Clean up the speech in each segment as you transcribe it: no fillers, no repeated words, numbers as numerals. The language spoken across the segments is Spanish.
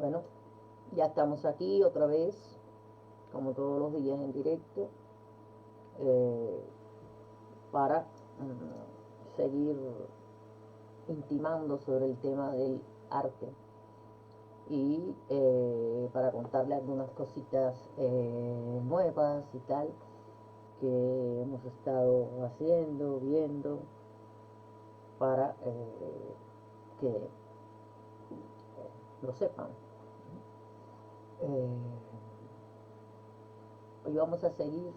Bueno, ya estamos aquí otra vez, como todos los días en directo, eh, para seguir intimando sobre el tema del arte y para contarle algunas cositas nuevas y tal que hemos estado haciendo, viendo, para que lo sepan. Eh, Hoy vamos a seguir,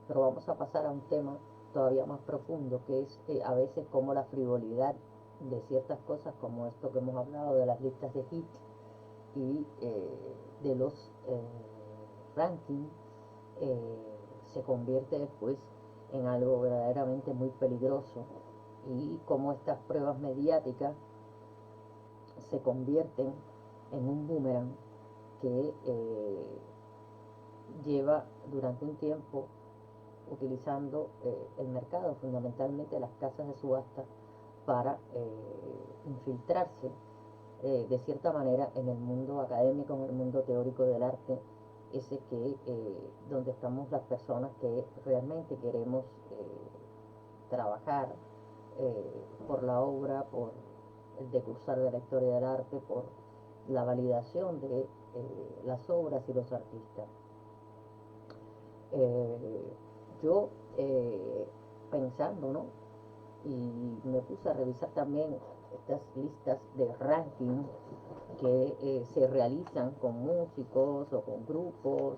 pero vamos a pasar a un tema todavía más profundo, que es a veces como la frivolidad de ciertas cosas, como esto que hemos hablado de las listas de hits y de los rankings, se convierte después en algo verdaderamente muy peligroso, y cómo estas pruebas mediáticas se convierten en un boomerang que lleva durante un tiempo utilizando el mercado, fundamentalmente las casas de subasta, para infiltrarse de cierta manera en el mundo académico, en el mundo teórico del arte, ese que donde estamos las personas que realmente queremos trabajar por la obra, por el decursar de la historia del arte, por la validación de las obras y los artistas. Eh, yo pensando, ¿no? Y me puse a revisar también estas listas de ranking que se realizan con músicos o con grupos,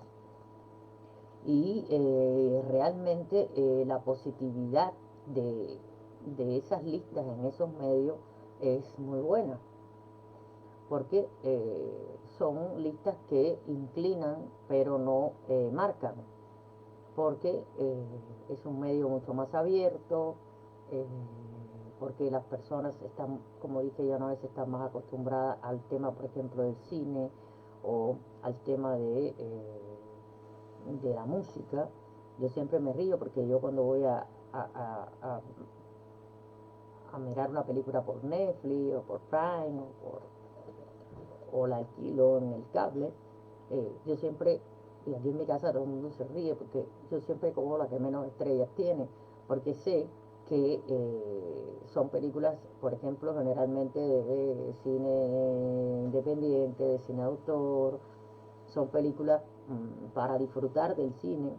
y realmente la positividad de, de esas listas en esos medios es muy buena, porque son listas que inclinan pero no marcan, porque es un medio mucho más abierto, eh, porque las personas están, como dije ya una vez, están más acostumbradas al tema, por ejemplo, del cine, o al tema de la música. Yo siempre me río porque yo cuando voy a mirar una película por Netflix o por Prime o la alquilo en el cable, yo siempre, y aquí en mi casa todo el mundo se ríe porque yo siempre como la que menos estrellas tiene, porque sé que son películas, por ejemplo, generalmente de cine independiente, de cine autor, son películas para disfrutar del cine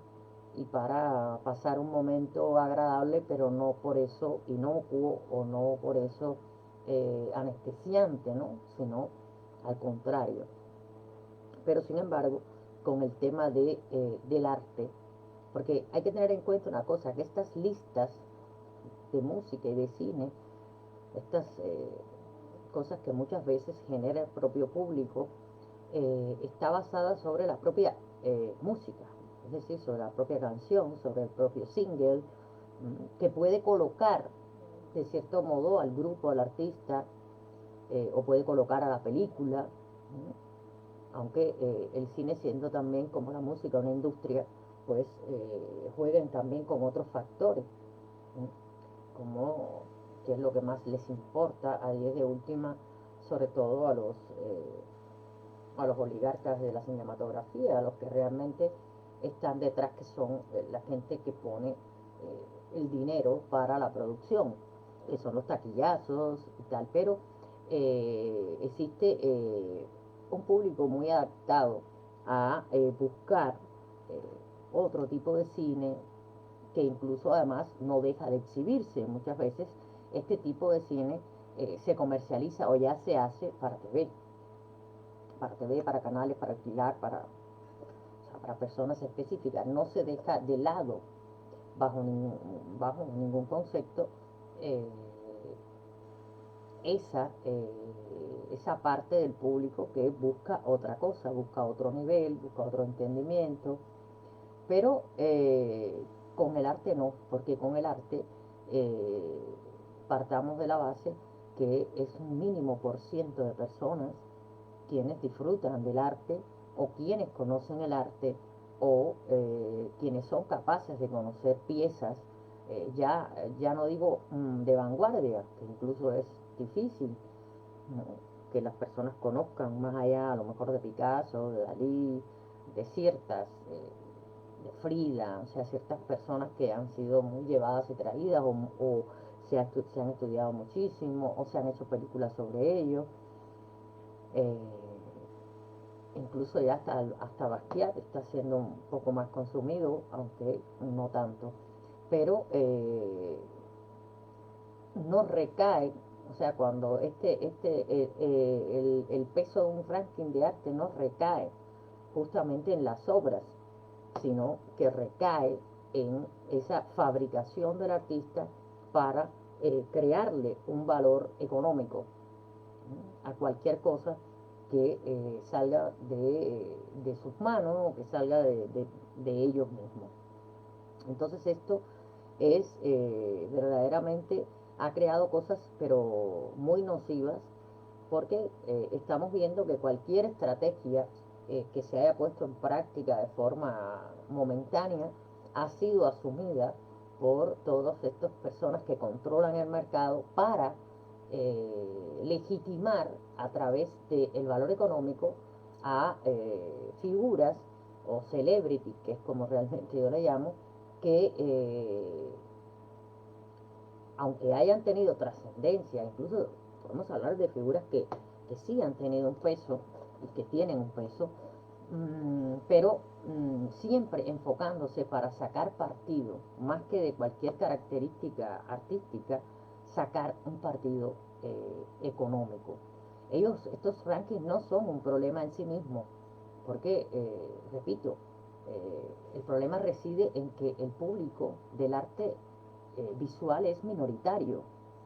y para pasar un momento agradable, pero no por eso inocuo o no por eso anestesiante, ¿no? Sino al contrario. Pero sin embargo, con el tema del arte, porque hay que tener en cuenta una cosa, que estas listas de música y de cine, estas cosas que muchas veces genera el propio público, está basada sobre la propia música, es decir, sobre la propia canción, sobre el propio single, que puede colocar de cierto modo al grupo, al artista, o puede colocar a la película, aunque el cine, siendo también como la música una industria, pues jueguen también con otros factores, como qué es lo que más les importa a 10 de última, sobre todo a los oligarcas de la cinematografía, a los que realmente están detrás, que son la gente que pone el dinero para la producción, que son los taquillazos y tal, pero existe un público muy adaptado a buscar otro tipo de cine, que incluso además no deja de exhibirse. Muchas veces este tipo de cine se comercializa o ya se hace para TV, para canales, para alquilar, o sea, para personas específicas. No se deja de lado bajo, bajo ningún concepto eh, esa parte del público que busca otra cosa, busca otro nivel, busca otro entendimiento, pero con el arte no, porque con el arte eh, partamos de la base que es un mínimo por ciento de personas quienes disfrutan del arte, o quienes conocen el arte, o quienes son capaces de conocer piezas, ya no digo de vanguardia, que incluso es difícil, ¿no? que las personas conozcan más allá, a lo mejor de Picasso, de Dalí, de ciertas, de Frida, o sea, ciertas personas que han sido muy llevadas y traídas o se han estudiado muchísimo o se han hecho películas sobre ellos. Eh, Incluso ya hasta Basquiat está siendo un poco más consumido, aunque no tanto. Pero no recae, o sea, cuando el peso de un ranking de arte no recae justamente en las obras, sino que recae en esa fabricación del artista para crearle un valor económico a cualquier cosa que salga de sus manos o que salga de ellos mismos. Entonces esto es verdaderamente, ha creado cosas pero muy nocivas porque estamos viendo que cualquier estrategia que se haya puesto en práctica de forma momentánea ha sido asumida por todas estas personas que controlan el mercado para legitimar a través del valor económico a figuras o celebrities, que es como realmente yo le llamo, que aunque hayan tenido trascendencia, incluso podemos hablar de figuras que sí han tenido un peso y que tienen un peso, pero siempre enfocándose para sacar partido, más que de cualquier característica artística, sacar un partido económico. Estos rankings no son un problema en sí mismo, porque, repito, el problema reside en que el público del arte visual es minoritario,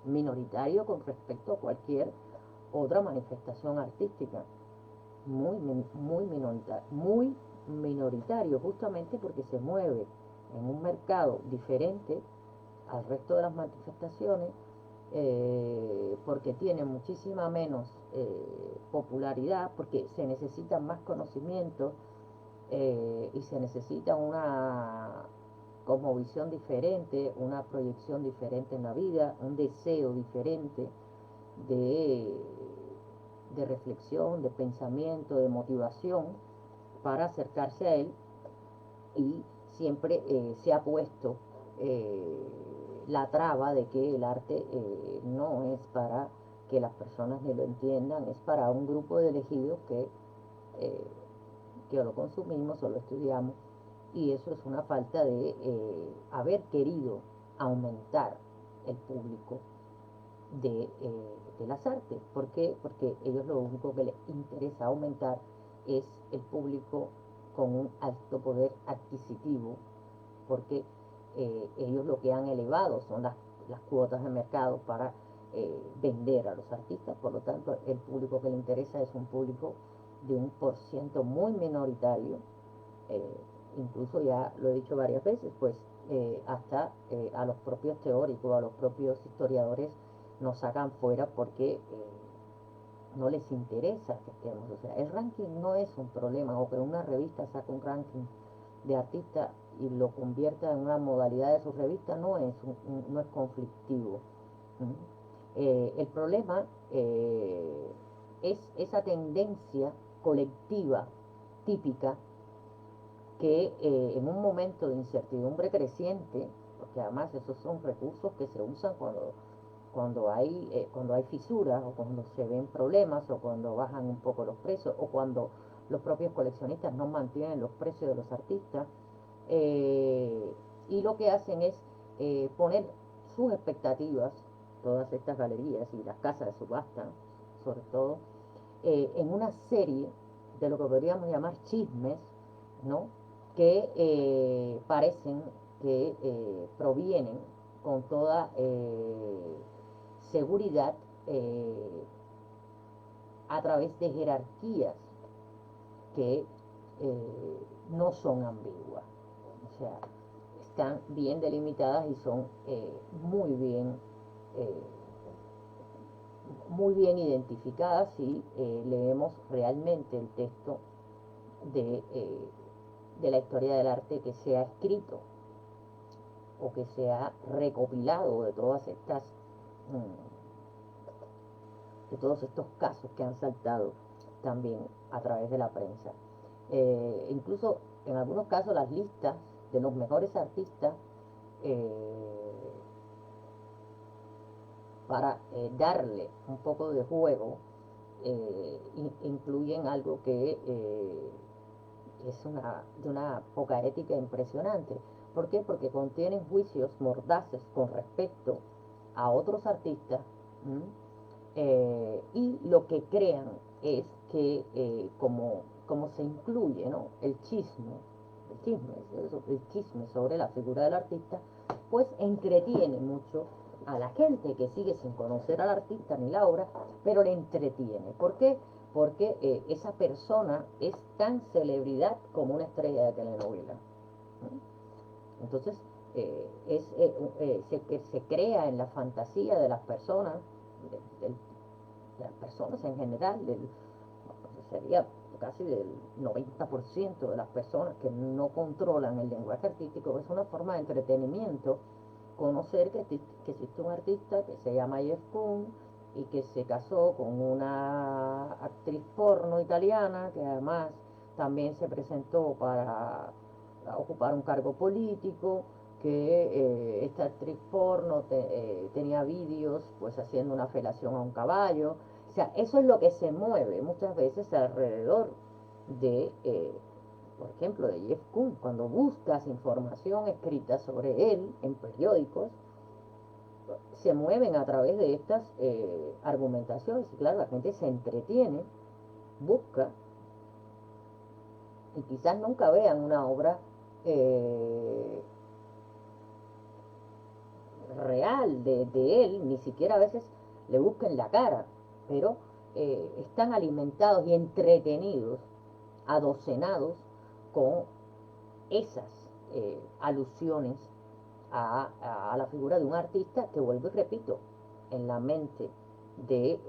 minoritario con respecto a cualquier otra manifestación artística, muy minoritario, justamente porque se mueve en un mercado diferente al resto de las manifestaciones, porque tiene muchísima menos popularidad, porque se necesitan más conocimientos y se necesita una cosmovisión diferente, una proyección diferente en la vida, un deseo diferente de, de reflexión, de pensamiento, de motivación para acercarse a él, y siempre se ha puesto la traba de que el arte no es para que las personas ni lo entiendan, es para un grupo de elegidos eh, que lo consumimos o lo estudiamos, y eso es una falta de haber querido aumentar el público de las artes. ¿Por qué? Porque ellos lo único que les interesa aumentar es el público con un alto poder adquisitivo, porque ellos lo que han elevado son las cuotas de mercado para vender a los artistas. Por lo tanto, el público que le interesa es un público de un porciento muy minoritario, eh, incluso ya lo he dicho varias veces, pues hasta a los propios teóricos, a los propios historiadores nos sacan fuera porque no les interesa que estemos. O sea, el ranking no es un problema, o que una revista saque un ranking de artista y lo convierta en una modalidad de su revista no es conflictivo. El problema es esa tendencia colectiva típica que en un momento de incertidumbre creciente, porque además esos son recursos que se usan cuando hay fisuras o cuando se ven problemas o cuando bajan un poco los precios o cuando los propios coleccionistas no mantienen los precios de los artistas, y lo que hacen es poner sus expectativas, todas estas galerías y las casas de subasta sobre todo, en una serie de lo que podríamos llamar chismes, ¿no? Que parecen que provienen con toda seguridad a través de jerarquías que no son ambiguas, o sea, están bien delimitadas y son eh, muy bien identificadas si leemos realmente el texto de, eh, de la historia del arte que se ha escrito o que se ha recopilado de todas estas de todos estos casos que han saltado también a través de la prensa. Incluso en algunos casos las listas de los mejores artistas para darle un poco de juego incluyen algo que es de una poca ética impresionante. ¿Por qué? Porque contienen juicios mordaces con respecto a otros artistas, y lo que crean es que como se incluye, ¿no?, el chisme sobre la figura del artista, pues entretiene mucho a la gente que sigue sin conocer al artista ni la obra, pero le entretiene. ¿Por qué? Porque esa persona es tan celebridad como una estrella de telenovela. Entonces, se crea en la fantasía de las personas, de las personas en general, sería casi del 90% de las personas que no controlan el lenguaje artístico, es una forma de entretenimiento conocer que existe un artista que se llama Jeff Koons y que se casó con una actriz porno italiana que además también se presentó para ocupar un cargo político, que esta actriz porno tenía vídeos pues haciendo una felación a un caballo. O sea, eso es lo que se mueve muchas veces alrededor de, por ejemplo, de Jeff Koons. Cuando buscas información escrita sobre él en periódicos, se mueven a través de estas argumentaciones. Y claro, la gente se entretiene, busca, y quizás nunca vean una obra real de él, ni siquiera a veces le busquen la cara, pero están alimentados y entretenidos, adocenados con esas alusiones a la figura de un artista que, vuelvo y repito, en la mente del,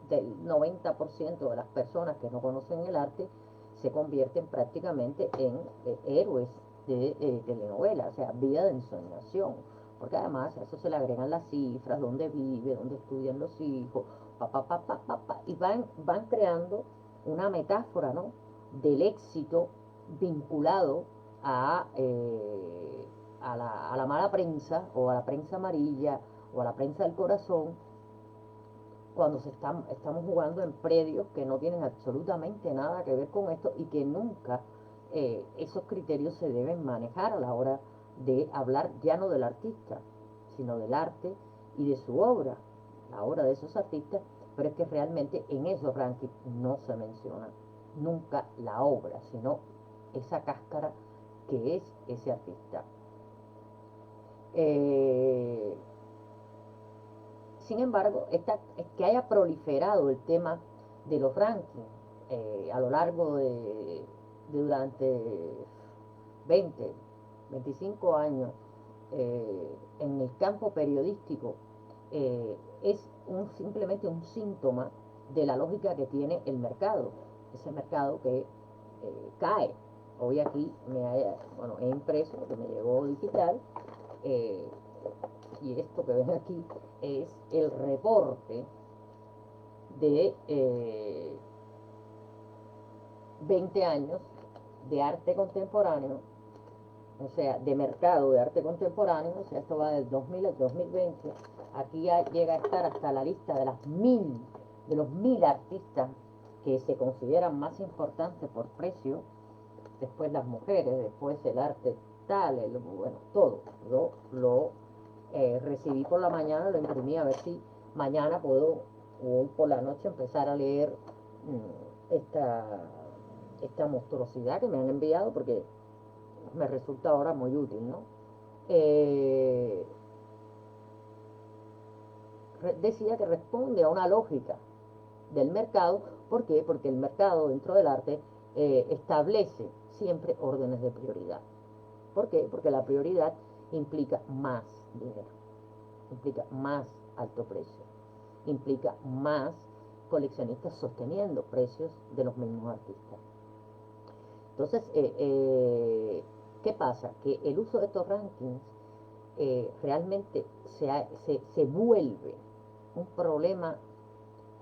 del 90% de las personas que no conocen el arte se convierten prácticamente en héroes de telenovela, o sea, vida de ensoñación, porque además a eso se le agregan las cifras, dónde vive, dónde estudian los hijos, y van creando una metáfora, ¿no?, del éxito vinculado a la mala prensa, o a la prensa amarilla, o a la prensa del corazón, cuando estamos jugando en predios que no tienen absolutamente nada que ver con esto, y que nunca esos criterios se deben manejar a la hora de hablar ya no del artista, sino del arte y de su obra, la obra de esos artistas. Pero es que realmente en esos rankings no se menciona nunca la obra, sino esa cáscara que es ese artista. Sin embargo, que haya proliferado el tema de los rankings a lo largo de durante 20, 25 años en el campo periodístico, es simplemente un síntoma de la lógica que tiene el mercado, ese mercado que cae. Hoy aquí he impreso lo que me llegó digital, y esto que ven aquí es el reporte de 20 años de arte contemporáneo, o sea, de mercado de arte contemporáneo. O sea, esto va del 2000 al 2020. Aquí ya llega a estar hasta la lista de los 1000 artistas que se consideran más importantes por precio, después las mujeres, después el arte tal, bueno, todo. Yo lo recibí por la mañana, lo imprimí, a ver si mañana puedo, o hoy por la noche, empezar a leer esta monstruosidad que me han enviado, porque me resulta ahora muy útil, ¿no? Decía que responde a una lógica del mercado. ¿Por qué? Porque el mercado dentro del arte establece siempre órdenes de prioridad. ¿Por qué? Porque la prioridad implica más dinero, implica más alto precio, implica más coleccionistas sosteniendo precios de los mismos artistas. Entonces, ¿qué pasa? Que el uso de estos rankings realmente se vuelve un problema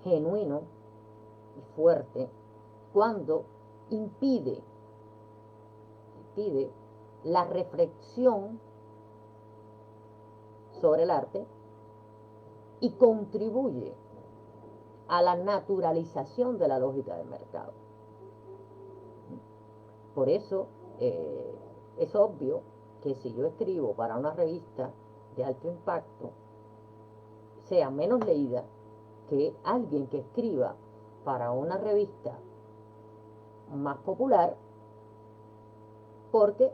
genuino y fuerte cuando impide la reflexión sobre el arte y contribuye a la naturalización de la lógica del mercado. Por eso es obvio que si yo escribo para una revista de alto impacto, sea menos leída que alguien que escriba para una revista más popular, porque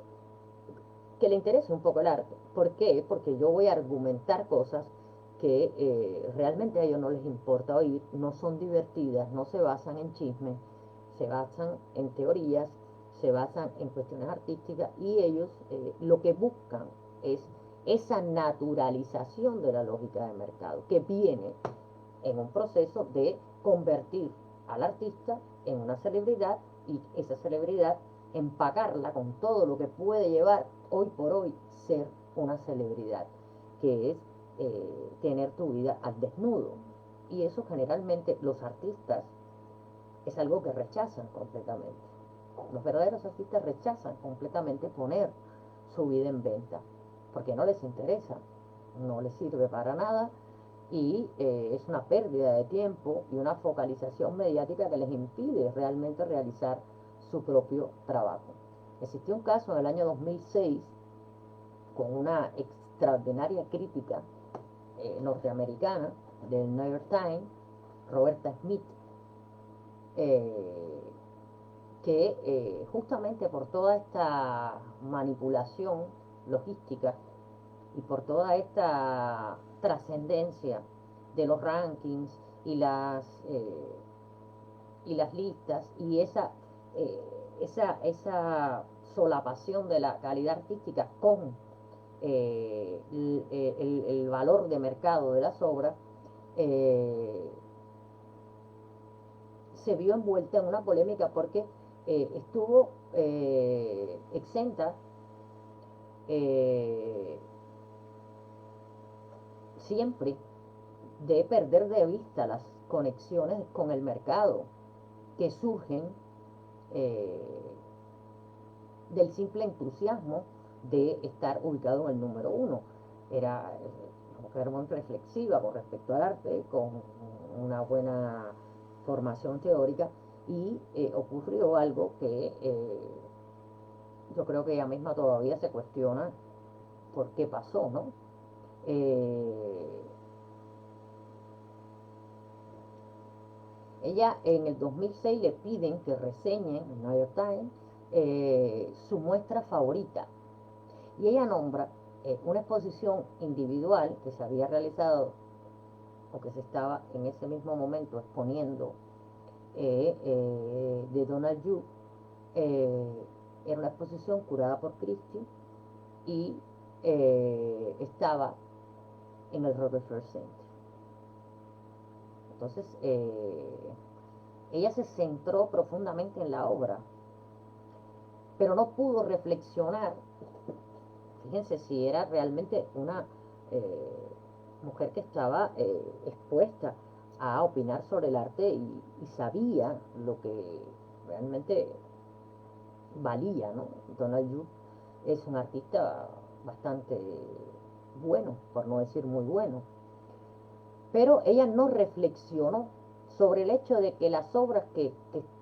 que le interese un poco el arte. ¿Por qué? Porque yo voy a argumentar cosas que realmente a ellos no les importa oír, no son divertidas, no se basan en chismes, se basan en teorías, se basan en cuestiones artísticas, y ellos lo que buscan es esa naturalización de la lógica de mercado, que viene en un proceso de convertir al artista en una celebridad, y esa celebridad empacarla con todo lo que puede llevar hoy por hoy ser una celebridad, que es tener tu vida al desnudo. Y eso generalmente los artistas es algo que rechazan completamente. Los verdaderos artistas rechazan completamente poner su vida en venta, porque no les interesa, no les sirve para nada, y es una pérdida de tiempo y una focalización mediática que les impide realmente realizar su propio trabajo. Existió un caso en el año 2006 con una extraordinaria crítica norteamericana del New York Times, Roberta Smith, que justamente por toda esta manipulación logística y por toda esta trascendencia de los rankings y las listas, y esa solapación de la calidad artística con el valor de mercado de las obras, se vio envuelta en una polémica porque estuvo exenta siempre de perder de vista las conexiones con el mercado que surgen del simple entusiasmo de estar ubicado en el número uno. Era una mujer muy reflexiva con respecto al arte, con una buena formación teórica, y ocurrió algo que yo creo que ella misma todavía se cuestiona por qué pasó, ¿no? Ella en el 2006 le piden que reseñe en el New York Times su muestra favorita, y ella nombra una exposición individual que se había realizado o que se estaba en ese mismo momento exponiendo de Donald Yu. Era una exposición curada por Christie y estaba en el Rockefeller Center. Entonces ella se centró profundamente en la obra, pero no pudo reflexionar. Fíjense si era realmente una mujer que estaba expuesta a opinar sobre el arte, y sabía lo que realmente valía, ¿no? Donald Yu es un artista bastante bueno, por no decir muy bueno, pero ella no reflexionó sobre el hecho de que las obras que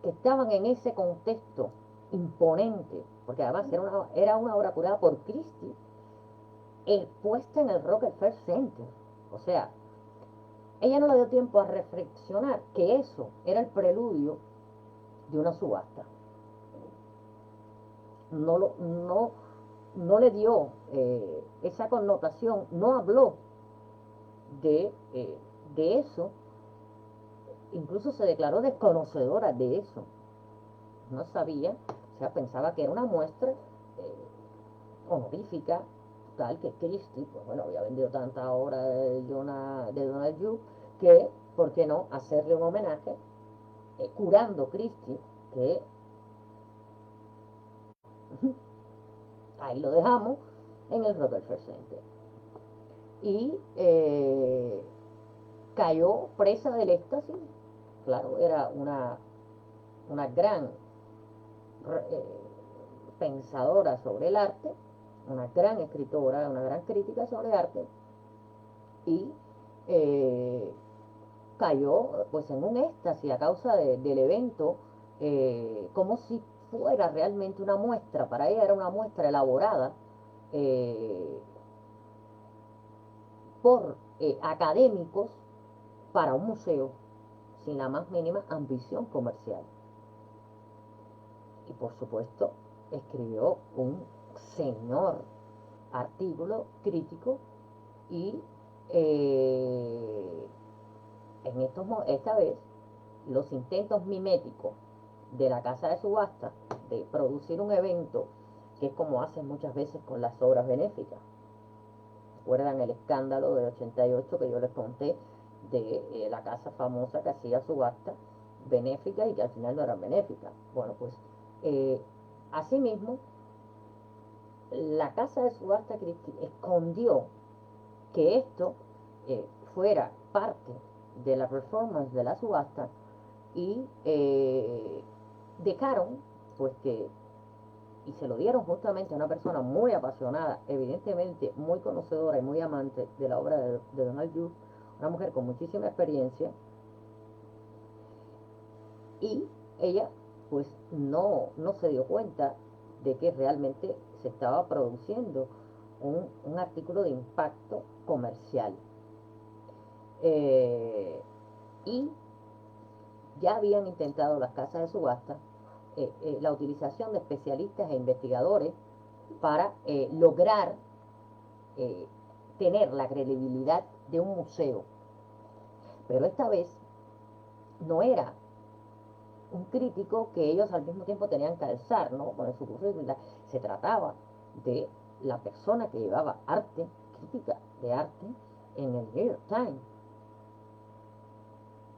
estaban en ese contexto imponente, porque además era una obra curada por Christie, expuesta en el Rockefeller Center. O sea, ella no le dio tiempo a reflexionar que eso era el preludio de una subasta. No le dio esa connotación, no habló de eso, incluso se declaró desconocedora de eso. No sabía, o sea, pensaba que era una muestra honorífica, tal que Christie, pues bueno, había vendido tanta obra de Donald Yu, que, ¿por qué no hacerle un homenaje curando Christie? Que ahí lo dejamos en el Rockefeller Center. y cayó presa del éxtasis. Claro, era una gran eh, pensadora sobre el arte, una gran escritora, una gran crítica sobre arte, y eh, cayó pues en un éxtasis a causa del evento, como si fuera realmente una muestra. Para ella era una muestra elaborada eh, por académicos para un museo sin la más mínima ambición comercial. Y por supuesto escribió un señor artículo crítico y eh, esta vez los intentos miméticos de la casa de subasta de producir un evento, que es como hacen muchas veces con las obras benéficas. ¿Recuerdan el escándalo del 88 que yo les conté de la casa famosa que hacía subasta benéfica y que al final no eran benéficas? Bueno, pues eh, asimismo, la casa de subasta Christie escondió que esto fuera parte de la performance de la subasta y dejaron pues que, y se lo dieron justamente a una persona muy apasionada, evidentemente muy conocedora y muy amante de la obra de Donald Judd, una mujer con muchísima experiencia, y ella pues no se dio cuenta de que realmente se estaba produciendo un artículo de impacto comercial. Eh, y ya habían intentado las casas de subasta la utilización de especialistas e investigadores para lograr eh, tener la credibilidad de un museo. Pero esta vez no era un crítico que ellos al mismo tiempo tenían que alzar, ¿no? Con su currículum. Se trataba de la persona que llevaba arte, crítica de arte, en el New York Times,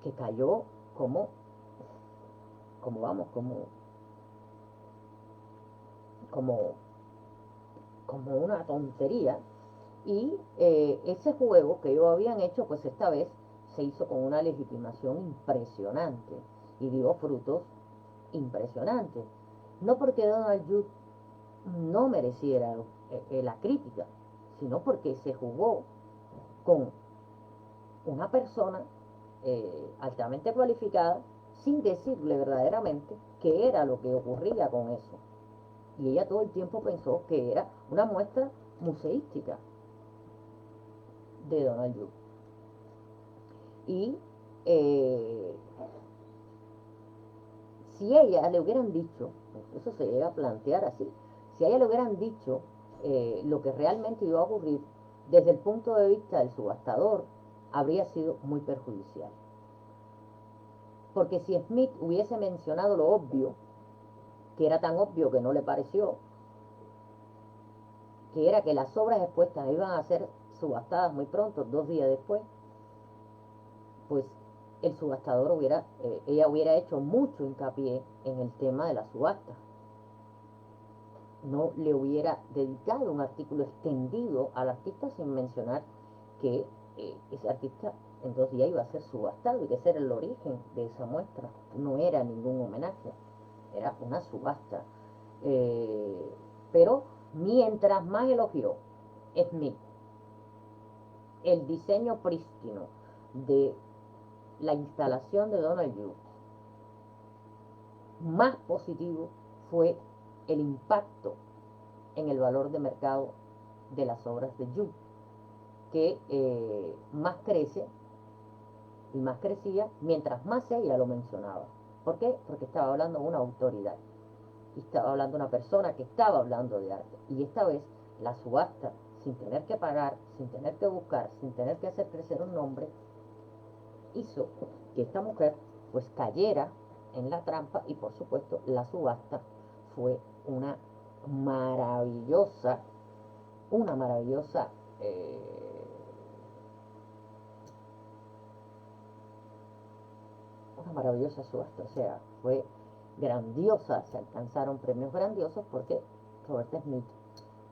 que cayó como vamos, como, como una tontería. Y ese juego que ellos habían hecho, pues esta vez se hizo con una legitimación impresionante y dio frutos impresionantes. No porque Donald Judd no mereciera la crítica, sino porque se jugó con una persona altamente cualificada sin decirle verdaderamente qué era lo que ocurría con eso. Y ella todo el tiempo pensó que era una muestra museística de Donald Judd. Y eh, si a ella le hubieran dicho, eso se llega a plantear así, si a ella le hubieran dicho lo que realmente iba a ocurrir, desde el punto de vista del subastador, habría sido muy perjudicial. Porque si Smith hubiese mencionado lo obvio, que era tan obvio que no le pareció, que era que las obras expuestas iban a ser subastadas muy pronto, 2 días después, pues el subastador ella hubiera hecho mucho hincapié en el tema de la subasta. No le hubiera dedicado un artículo extendido al artista sin mencionar que ese artista en 2 días iba a ser subastado y que ese era el origen de esa muestra. No era ningún homenaje, era una subasta. Eh, pero mientras más elogió Smith el diseño prístino de la instalación de Donald Judd, más positivo fue el impacto en el valor de mercado de las obras de Judd, que más crece y más crecía mientras más ella lo mencionaba. ¿Por qué? Porque estaba hablando de una autoridad y estaba hablando de una persona que estaba hablando de arte. Y esta vez la subasta, sin tener que pagar, sin tener que buscar, sin tener que hacer crecer un nombre, hizo que esta mujer pues cayera en la trampa. Y por supuesto la subasta fue maravillosa, una maravillosa una maravillosa subasta. O sea, fue grandiosa, se alcanzaron premios grandiosos porque Robert Smith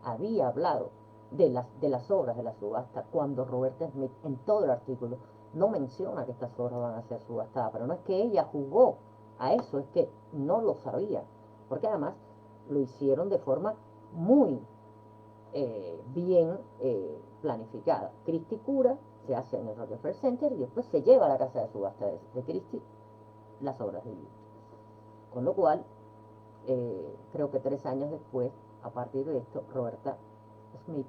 había hablado de las obras de la subasta, cuando Roberta Smith en todo el artículo no menciona que estas obras van a ser subastadas, pero no es que ella jugó a eso, es que no lo sabía, porque además lo hicieron de forma muy bien planificada. Christie cura, se hace en el Rockefeller Center y después se lleva a la casa de subasta de Christie las obras de Youth. Con lo cual, creo que 3 años después, a partir de esto, Roberta Smith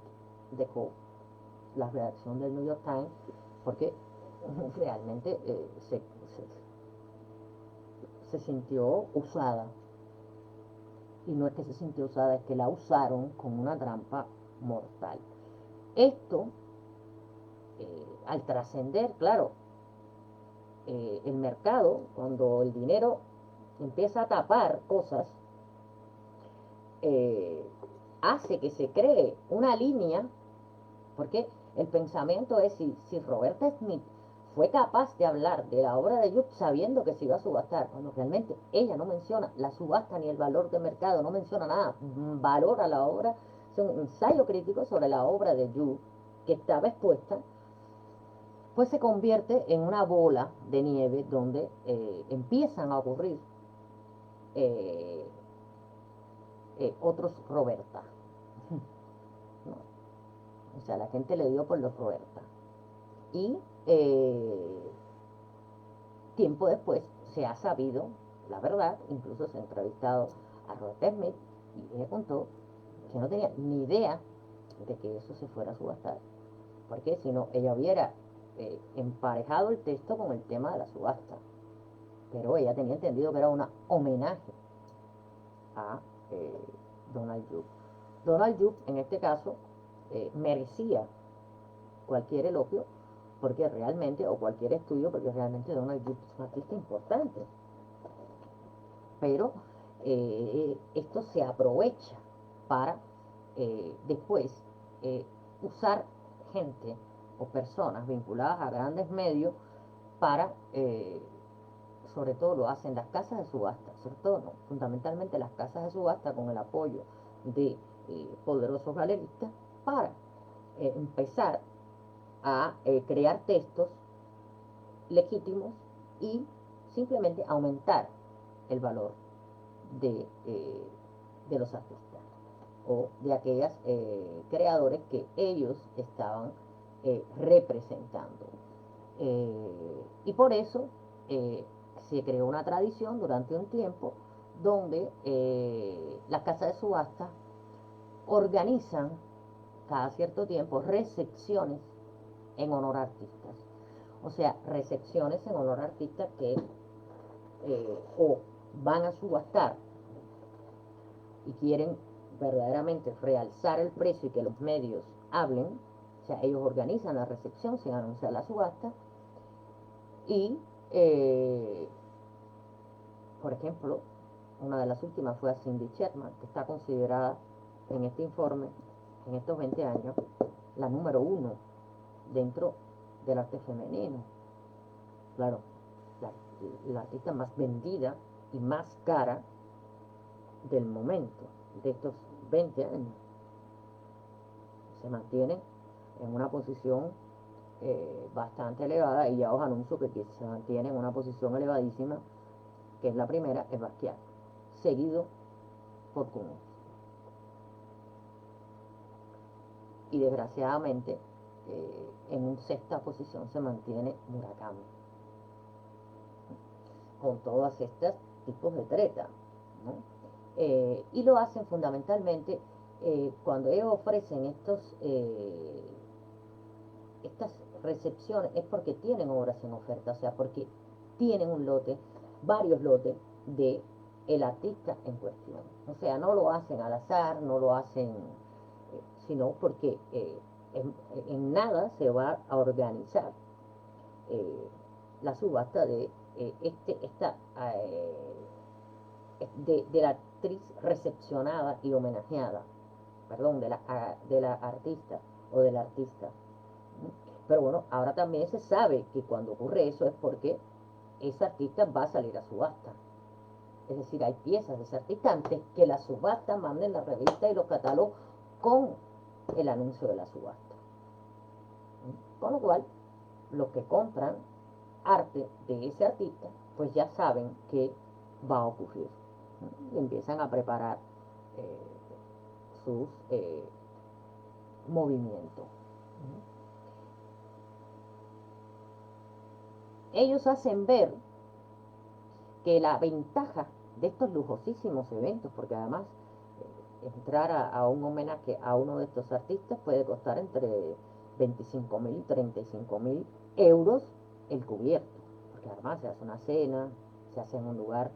dejó la redacción del New York Times porque realmente se sintió usada. Y no es que se sintió usada, es que la usaron como una trampa mortal. Esto, al trascender, claro, el mercado, cuando el dinero empieza a tapar cosas, hace que se cree una línea, porque el pensamiento es si Roberta Smith fue capaz de hablar de la obra de Youth sabiendo que se iba a subastar, cuando realmente ella no menciona la subasta ni el valor de mercado, no menciona nada, valora la obra, es un ensayo crítico sobre la obra de Youth que estaba expuesta, pues se convierte en una bola de nieve donde empiezan a ocurrir otros Roberta. ¿No? O sea, la gente le dio por los Roberta. Y tiempo después se ha sabido la verdad, incluso se ha entrevistado a Roberta Smith y ella contó que no tenía ni idea de que eso se fuera a subastar, porque si no, ella hubiera emparejado el texto con el tema de la subasta, pero ella tenía entendido que era un homenaje a Donald Judd. Donald Judd, en este caso, merecía cualquier elogio, porque realmente, o cualquier estudio, porque realmente Donald Judd es un artista importante. Pero esto se aprovecha para después usar gente o personas vinculadas a grandes medios para, sobre todo lo hacen las casas de subasta, sobre todo, no, fundamentalmente las casas de subasta con el apoyo de poderosos galeristas para empezar a crear textos legítimos y simplemente aumentar el valor de los artistas o de aquellos creadores que ellos estaban representando. Y por eso se creó una tradición durante un tiempo donde las casas de subasta organizan cada cierto tiempo recepciones en honor a artistas. O sea, recepciones en honor a artistas que o van a subastar y quieren verdaderamente realzar el precio y que los medios hablen. O sea, ellos organizan la recepción sin anunciar la subasta. Y, por ejemplo, una de las últimas fue a Cindy Sherman, que está considerada en este informe, en estos 20 años, la número 1 dentro del arte femenino. Claro, la artista más vendida y más cara del momento, de estos 20 años. Se mantiene en una posición bastante elevada, y ya os anuncio que se mantiene en una posición elevadísima, que es la primera, es Basquiat, seguido por Kuno. Y desgraciadamente, en sexta posición se mantiene Murakami, con todas estas tipos de treta, ¿no? Y lo hacen fundamentalmente cuando ellos ofrecen estas recepciones, es porque tienen obras en oferta, o sea, porque tienen un lote, varios lotes de el artista en cuestión. O sea, no lo hacen al azar, no lo hacen, sino porque en nada se va a organizar la subasta de de la actriz recepcionada y homenajeada, perdón, de la artista o del artista. Pero bueno, ahora también se sabe que cuando ocurre eso es porque ese artista va a salir a subasta. Es decir, hay piezas de ese artista antes que la subasta manden la revista y los catálogos con el anuncio de la subasta. Con lo cual, los que compran arte de ese artista, pues ya saben que va a ocurrir. Y empiezan a preparar sus movimientos. Ellos hacen ver que la ventaja de estos lujosísimos eventos, porque además entrar a un homenaje a uno de estos artistas puede costar entre 25.000 y 35.000 euros el cubierto, porque además se hace una cena, se hace en un lugar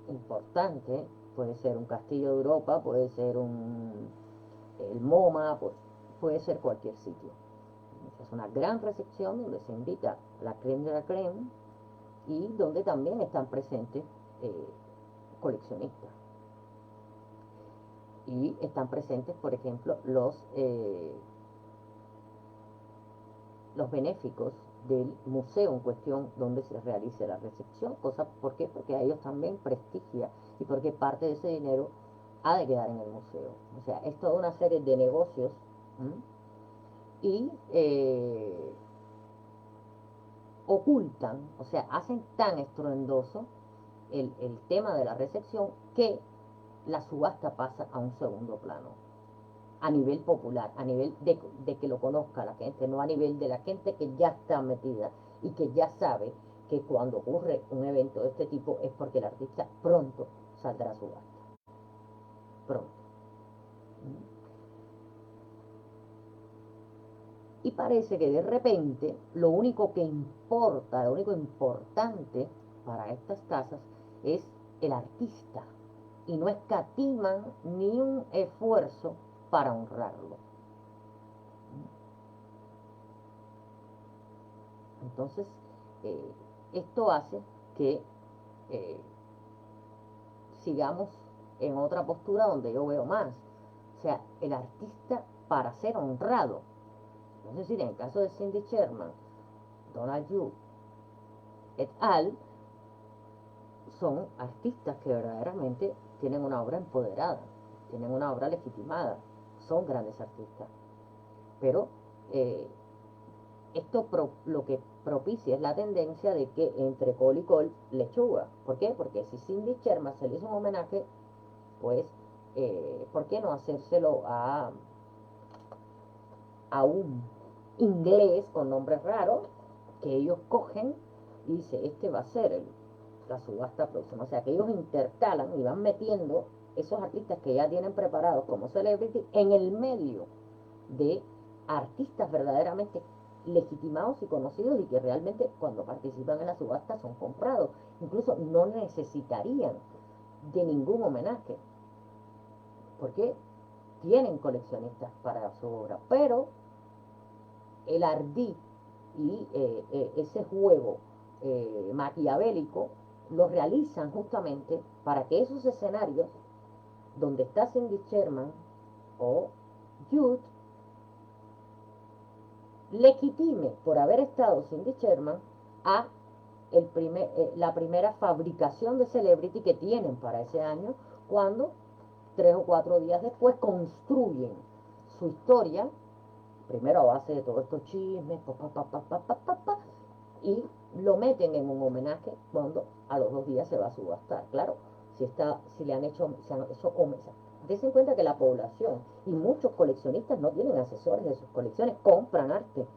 importante, puede ser un castillo de Europa, puede ser el MoMA, pues, puede ser cualquier sitio. Es una gran recepción donde se invita la creme de la creme y donde también están presentes coleccionistas. Y están presentes, por ejemplo, los benéficos del museo en cuestión donde se realice la recepción. ¿Por qué? Porque a ellos también prestigia y porque parte de ese dinero ha de quedar en el museo. O sea, es toda una serie de negocios. Y ocultan, o sea, hacen tan estruendoso el tema de la recepción que la subasta pasa a un segundo plano, a nivel popular, a nivel de que lo conozca la gente, no a nivel de la gente que ya está metida y que ya sabe que cuando ocurre un evento de este tipo es porque el artista pronto saldrá a subasta. Pronto. Y parece que de repente lo único que importa, lo único importante para estas tasas es el artista. Y no escatiman ni un esfuerzo para honrarlo. Entonces, esto hace que sigamos en otra postura donde yo veo más. O sea, el artista para ser honrado. Es decir, en el caso de Cindy Sherman, Donald Yu et al, son artistas que verdaderamente tienen una obra empoderada, tienen una obra legitimada, son grandes artistas. Pero esto lo que propicia es la tendencia de que entre col y col lechuga. ¿Por qué? Porque si Cindy Sherman se le hizo un homenaje, pues, ¿por qué no hacérselo a un inglés con nombres raros que ellos cogen y dice, este va a ser la subasta próxima? O sea, que ellos intercalan y van metiendo esos artistas que ya tienen preparados como celebrity en el medio de artistas verdaderamente legitimados y conocidos y que realmente cuando participan en la subasta son comprados. Incluso no necesitarían de ningún homenaje, porque tienen coleccionistas para su obra, pero el ardid y ese juego maquiavélico lo realizan justamente para que esos escenarios donde está Cindy Sherman o Jude legitime por haber estado Cindy Sherman a la primera fabricación de Celebrity que tienen para ese año, cuando 3 o 4 días después construyen su historia, primero a base de todos estos chismes, y lo meten en un homenaje cuando a los 2 días se va a subastar. Claro, si le han hecho, dense en cuenta que la población y muchos coleccionistas no tienen asesores de sus colecciones, compran arte.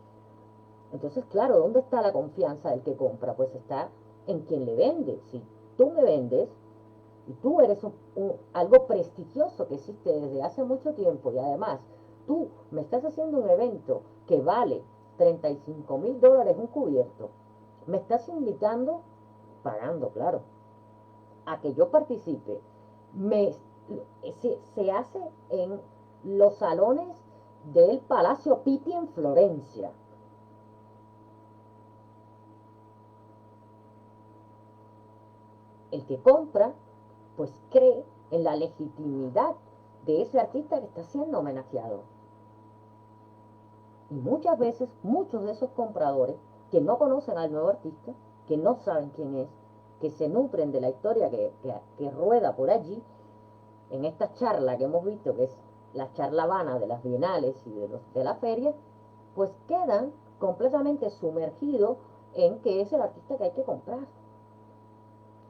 Entonces, claro, ¿dónde está la confianza del que compra? Pues está en quien le vende. Si tú me vendes y tú eres algo prestigioso que existe desde hace mucho tiempo y además tú me estás haciendo un evento que vale $35.000 un cubierto, me estás invitando, pagando, claro, a que yo participe. Se hace en los salones del Palacio Pitti en Florencia. El que compra, pues cree en la legitimidad de ese artista que está siendo homenajeado. Y muchas veces, muchos de esos compradores que no conocen al nuevo artista, que no saben quién es, que se nutren de la historia que rueda por allí, en esta charla que hemos visto, que es la charla vana de las bienales y de la feria, pues quedan completamente sumergidos en que es el artista que hay que comprar.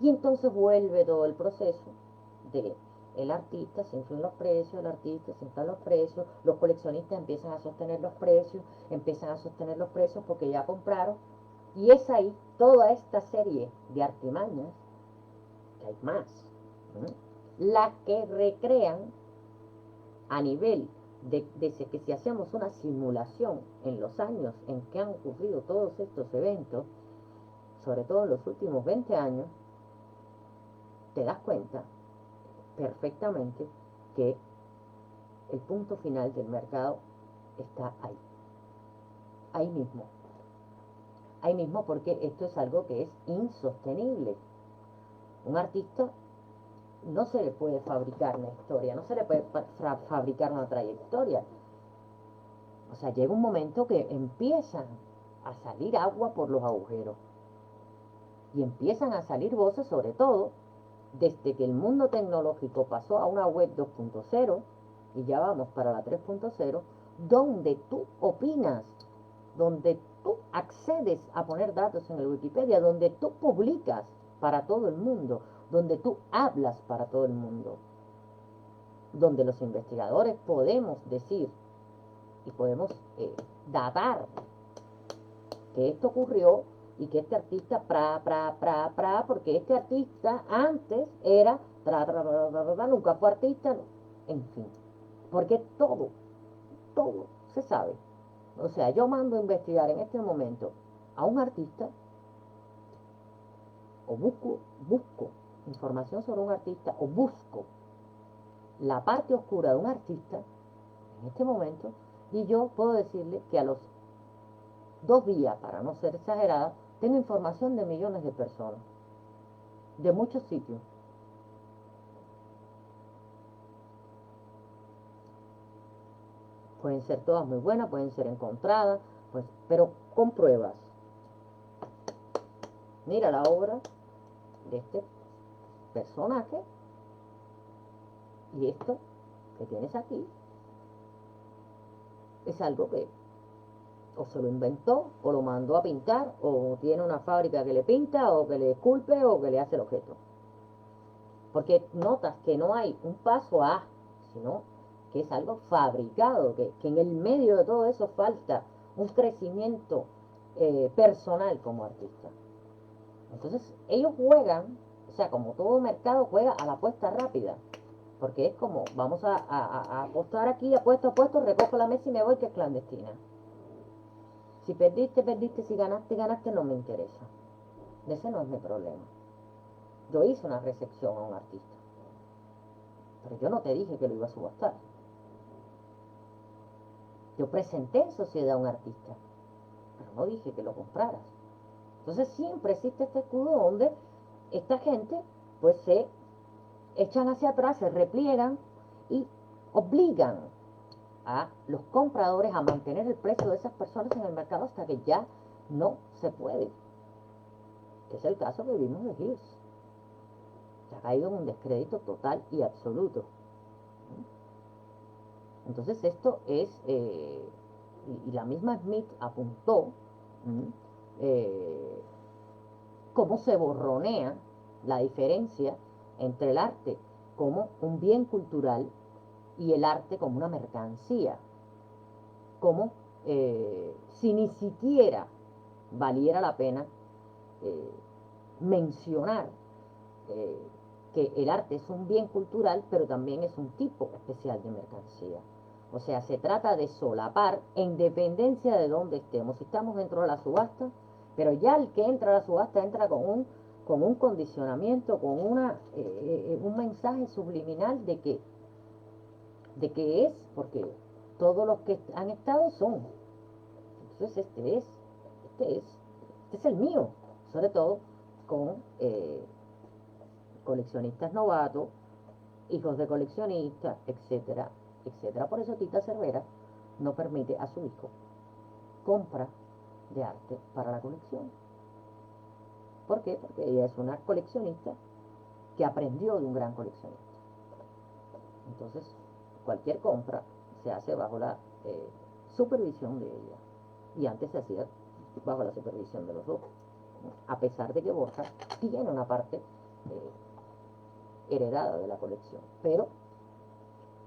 Y entonces vuelve todo el proceso de el artista, se inflan los precios, el artista se inflan los precios, los coleccionistas empiezan a sostener los precios, porque ya compraron, y es ahí toda esta serie de artimañas, que hay más, las que recrean a nivel de que si hacemos una simulación en los años en que han ocurrido todos estos eventos, sobre todo en los últimos 20 años, te das cuenta perfectamente que el punto final del mercado está ahí mismo porque esto es algo que es insostenible. Un artista no se le puede fabricar una historia, no se le puede fabricar una trayectoria. O sea, llega un momento que empiezan a salir agua por los agujeros y empiezan a salir voces, sobre todo desde que el mundo tecnológico pasó a una web 2.0 y ya vamos para la 3.0, donde tú opinas, donde tú accedes a poner datos en el Wikipedia, donde tú publicas para todo el mundo, donde tú hablas para todo el mundo, donde los investigadores podemos decir y podemos datar que esto ocurrió y que este artista, porque este artista antes era, nunca fue artista, en fin, porque todo se sabe. O sea, yo mando a investigar en este momento a un artista, o busco información sobre un artista, o busco la parte oscura de un artista, en este momento, y yo puedo decirle que a los 2 días, para no ser exagerada, tengo información de millones de personas, de muchos sitios. Pueden ser todas muy buenas, pueden ser encontradas, pues, pero con pruebas. Mira la obra de este personaje y esto que tienes aquí es algo que o se lo inventó, o lo mandó a pintar, o tiene una fábrica que le pinta, o que le esculpe, o que le hace el objeto. Porque notas que no hay un paso A, sino que es algo fabricado, que en el medio de todo eso falta un crecimiento personal como artista. Entonces, ellos juegan, o sea, como todo mercado juega a la apuesta rápida. Porque es como, vamos a apostar aquí, apuesto, recojo la mesa y me voy, que es clandestina. Si perdiste, perdiste, si ganaste, ganaste, no me interesa. Ese no es mi problema. Yo hice una recepción a un artista, pero yo no te dije que lo iba a subastar. Yo presenté en sociedad a un artista, pero no dije que lo compraras. Entonces siempre existe este escudo donde esta gente pues se echan hacia atrás, se repliegan y obligan a los compradores a mantener el precio de esas personas en el mercado hasta que ya no se puede. Es el caso que vimos de Hills. Se ha caído en un descrédito total y absoluto. Entonces esto es, y la misma Smith apuntó, cómo se borronea la diferencia entre el arte como un bien cultural y el arte como una mercancía, como si ni siquiera valiera la pena mencionar que el arte es un bien cultural, pero también es un tipo especial de mercancía. O sea, se trata de solapar en dependencia de dónde estemos. Si estamos dentro de la subasta, pero ya el que entra a la subasta entra con un condicionamiento, con un mensaje subliminal de que es, porque todos los que han estado son. Entonces este es el mío, sobre todo con coleccionistas novatos, hijos de coleccionistas, etcétera, etcétera. Por eso Tita Cervera no permite a su hijo compra de arte para la colección. ¿Por qué? Porque ella es una coleccionista que aprendió de un gran coleccionista. Entonces, cualquier compra se hace bajo la supervisión de ella. Y antes se hacía bajo la supervisión de los dos. A pesar de que Borja tiene una parte heredada de la colección, pero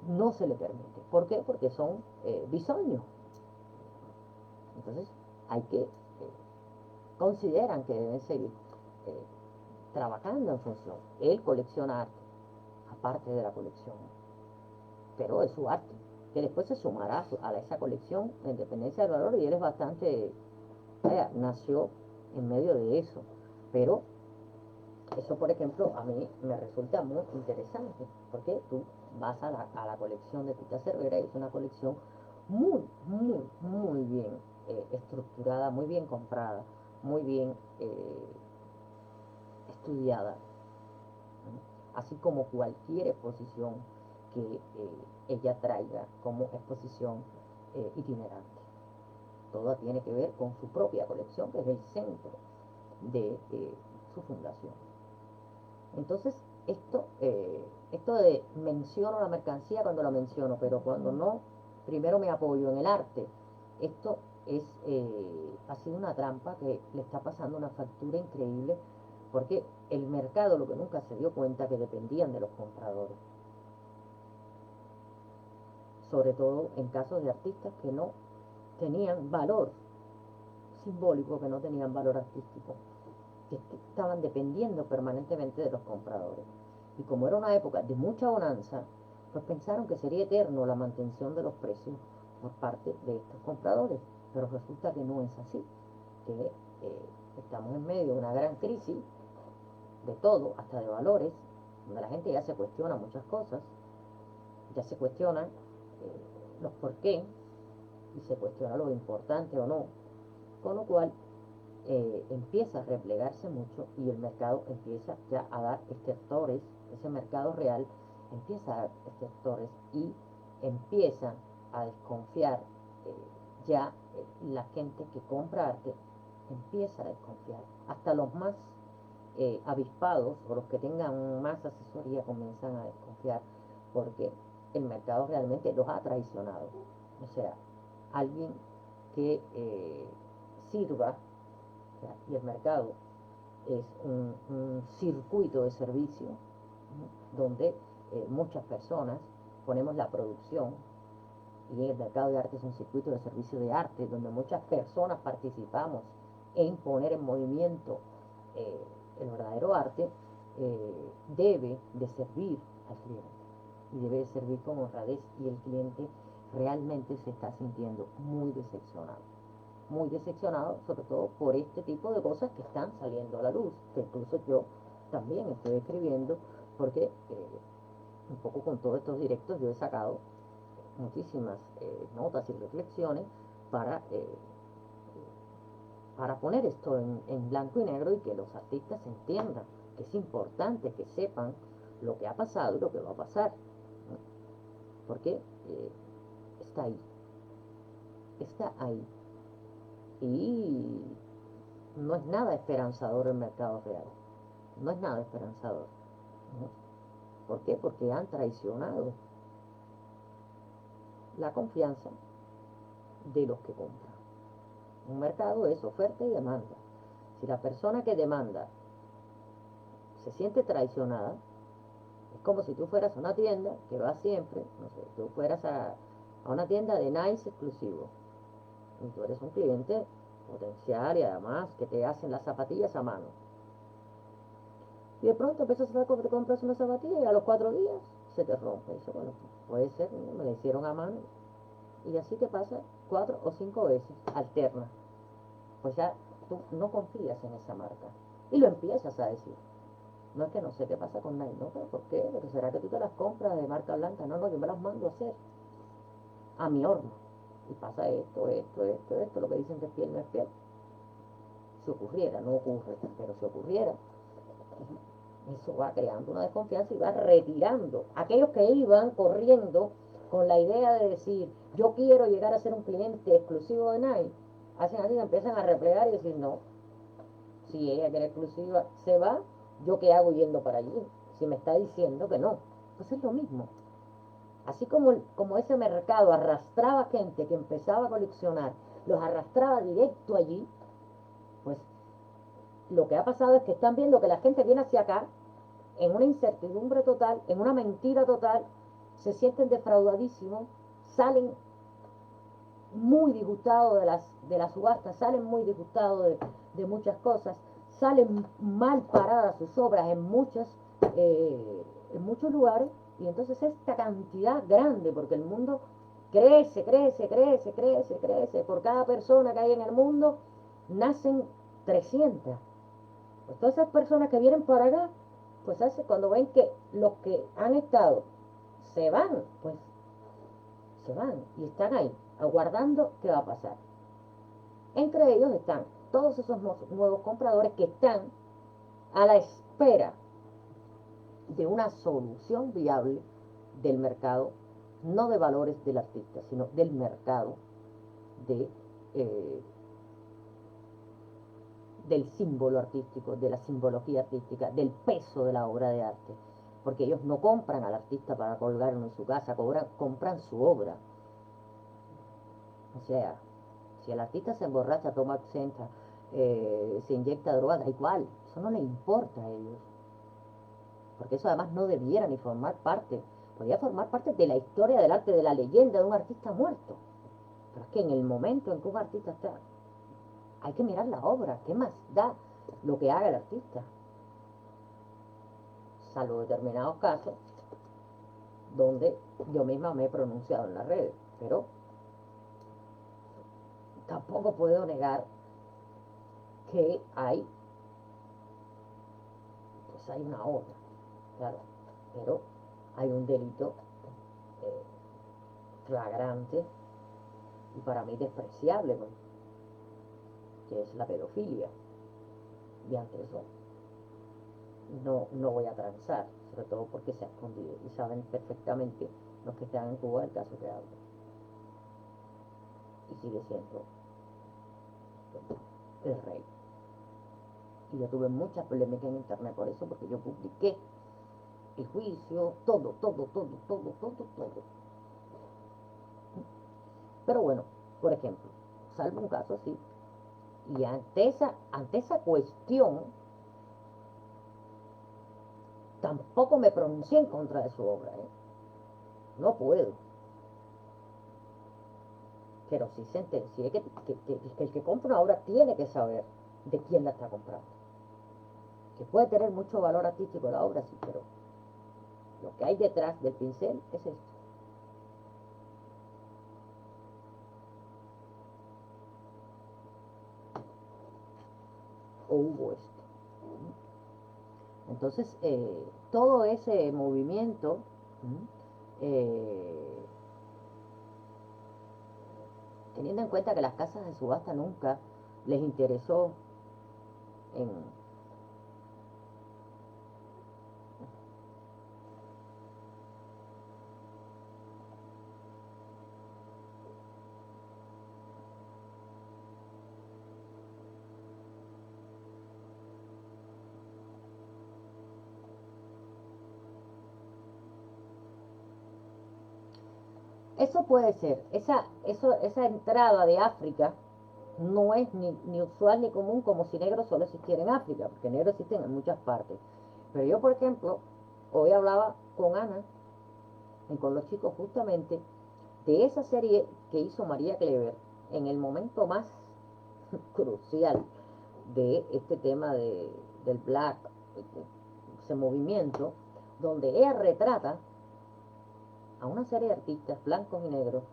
no se le permite. ¿Por qué? Porque son bisoños. Entonces, hay que consideran que deben seguir trabajando en función. Él colecciona arte, aparte de la colección, pero es su arte, que después se sumará a esa colección en dependencia del valor, y él es bastante, nació en medio de eso, pero eso, por ejemplo, a mí me resulta muy interesante, porque tú vas a la colección de Tita Cervera, y es una colección muy bien estructurada, muy bien comprada, muy bien estudiada, ¿no? Así como cualquier exposición que ella traiga como exposición itinerante. Todo tiene que ver con su propia colección, que es el centro de su fundación. Entonces, esto de menciono la mercancía cuando la menciono, pero cuando no, primero me apoyo en el arte. Esto ha sido una trampa que le está pasando una factura increíble, porque el mercado lo que nunca se dio cuenta que dependían de los compradores. Sobre todo en casos de artistas que no tenían valor simbólico, que no tenían valor artístico, que estaban dependiendo permanentemente de los compradores. Y como era una época de mucha bonanza, pues pensaron que sería eterno la mantención de los precios por parte de estos compradores. Pero resulta que no es así, que estamos en medio de una gran crisis de todo, hasta de valores, donde la gente ya se cuestiona muchas cosas, ya se cuestiona los por qué, y se cuestiona lo importante o no, con lo cual empieza a replegarse mucho, y el mercado empieza ya a dar estertores. Ese mercado real empieza a dar estertores, y empieza a desconfiar ya la gente que compra arte empieza a desconfiar. Hasta los más avispados, o los que tengan más asesoría, comienzan a desconfiar, porque el mercado realmente los ha traicionado. O sea, alguien que sirva, y el mercado es un circuito de servicio, ¿no? Donde muchas personas ponemos la producción, y el mercado de arte es un circuito de servicio de arte, donde muchas personas participamos en poner en movimiento el verdadero arte. Debe de servir al cliente, y debe de servir con honradez, y el cliente realmente se está sintiendo muy decepcionado, sobre todo por este tipo de cosas que están saliendo a la luz, que incluso yo también estoy escribiendo, porque un poco con todos estos directos yo he sacado muchísimas notas y reflexiones para, para poner esto en blanco y negro, y que los artistas entiendan que es importante que sepan lo que ha pasado y lo que va a pasar, ¿no? Porque está ahí, está ahí. Y no es nada esperanzador el mercado real, no es nada esperanzador, ¿no? ¿Por qué? Porque han traicionado la confianza de los que compran. Un mercado es oferta y demanda. Si la persona que demanda se siente traicionada, es como si tú fueras a una tienda que vas siempre, no sé, tú fueras a una tienda de Nice exclusivo, y tú eres un cliente potencial, y además que te hacen las zapatillas a mano. Y de pronto empiezas a te compras una zapatilla, y a los 4 días se te rompe. Y dice, bueno, puede ser, me la hicieron a mano. Y así te pasa 4 o 5 veces, alterna. Pues ya tú no confías en esa marca, y lo empiezas a decir. No es que no sé qué pasa con Nike, no, pero ¿por qué? ¿Pero será que tú te las compras de marca blanca? No, yo me las mando a hacer a mi horno. Y pasa esto, lo que dicen que es piel no es piel. Si ocurriera, no ocurre, pero si ocurriera, eso va creando una desconfianza, y va retirando aquellos que iban corriendo con la idea de decir, yo quiero llegar a ser un cliente exclusivo de Nike. Hacen así, empiezan a replegar y decir, no, si ella quiere exclusiva, se va, ¿yo qué hago yendo para allí? Si me está diciendo que no. Pues es lo mismo. Así como ese mercado arrastraba gente que empezaba a coleccionar, los arrastraba directo allí, pues lo que ha pasado es que están viendo que la gente viene hacia acá en una incertidumbre total, en una mentira total, se sienten defraudadísimos, salen muy disgustados de las subastas, salen muy disgustados de muchas cosas, salen mal paradas sus obras en muchos lugares, y entonces esta cantidad grande, porque el mundo crece, crece, crece, crece, crece, por cada persona que hay en el mundo nacen 300. Pues todas esas personas que vienen para acá, pues hace cuando ven que los que han estado se van, pues se van y están ahí, aguardando qué va a pasar. Entre ellos están todos esos nuevos compradores que están a la espera de una solución viable del mercado, no de valores del artista, sino del mercado de, eh, del símbolo artístico, de la simbología artística, del peso de la obra de arte. Porque ellos no compran al artista para colgarlo en su casa, compran su obra. O sea, si el artista se emborracha, toma absenta, se inyecta droga, da igual, eso no le importa a ellos. Porque eso además no debiera ni formar parte, podría formar parte de la historia del arte, de la leyenda de un artista muerto. Pero es que en el momento en que un artista está, hay que mirar la obra, ¿qué más da lo que haga el artista? Salvo determinados casos donde yo misma me he pronunciado en las redes, pero tampoco puedo negar que hay una obra, claro, pero hay un delito eh, flagrante y para mí despreciable, ¿no? Que es la pedofilia. Y ante eso no voy a transar, sobre todo porque se ha escondido y saben perfectamente los que están en Cuba el caso que hablo. Y sigue siendo el rey. Y yo tuve muchas polémicas en internet por eso, porque yo publiqué el juicio, todo. Pero bueno, por ejemplo, salvo un caso así, y ante esa cuestión, tampoco me pronuncié en contra de su obra, ¿eh? No puedo. Pero sí sentencié que el que compra una obra tiene que saber de quién la está comprando. Que puede tener mucho valor artístico la obra, sí, pero lo que hay detrás del pincel es esto. O hubo esto. Entonces, todo ese movimiento, eh, teniendo en cuenta que las casas de subasta nunca les interesó en eso puede ser, esa entrada de África no es ni usual ni común, como si negro solo existiera en África, porque negro existen en muchas partes. Pero yo, por ejemplo, hoy hablaba con Ana y con los chicos justamente de esa serie que hizo María Clever en el momento más crucial de este tema del black, ese movimiento, donde ella retrata a una serie de artistas blancos y negros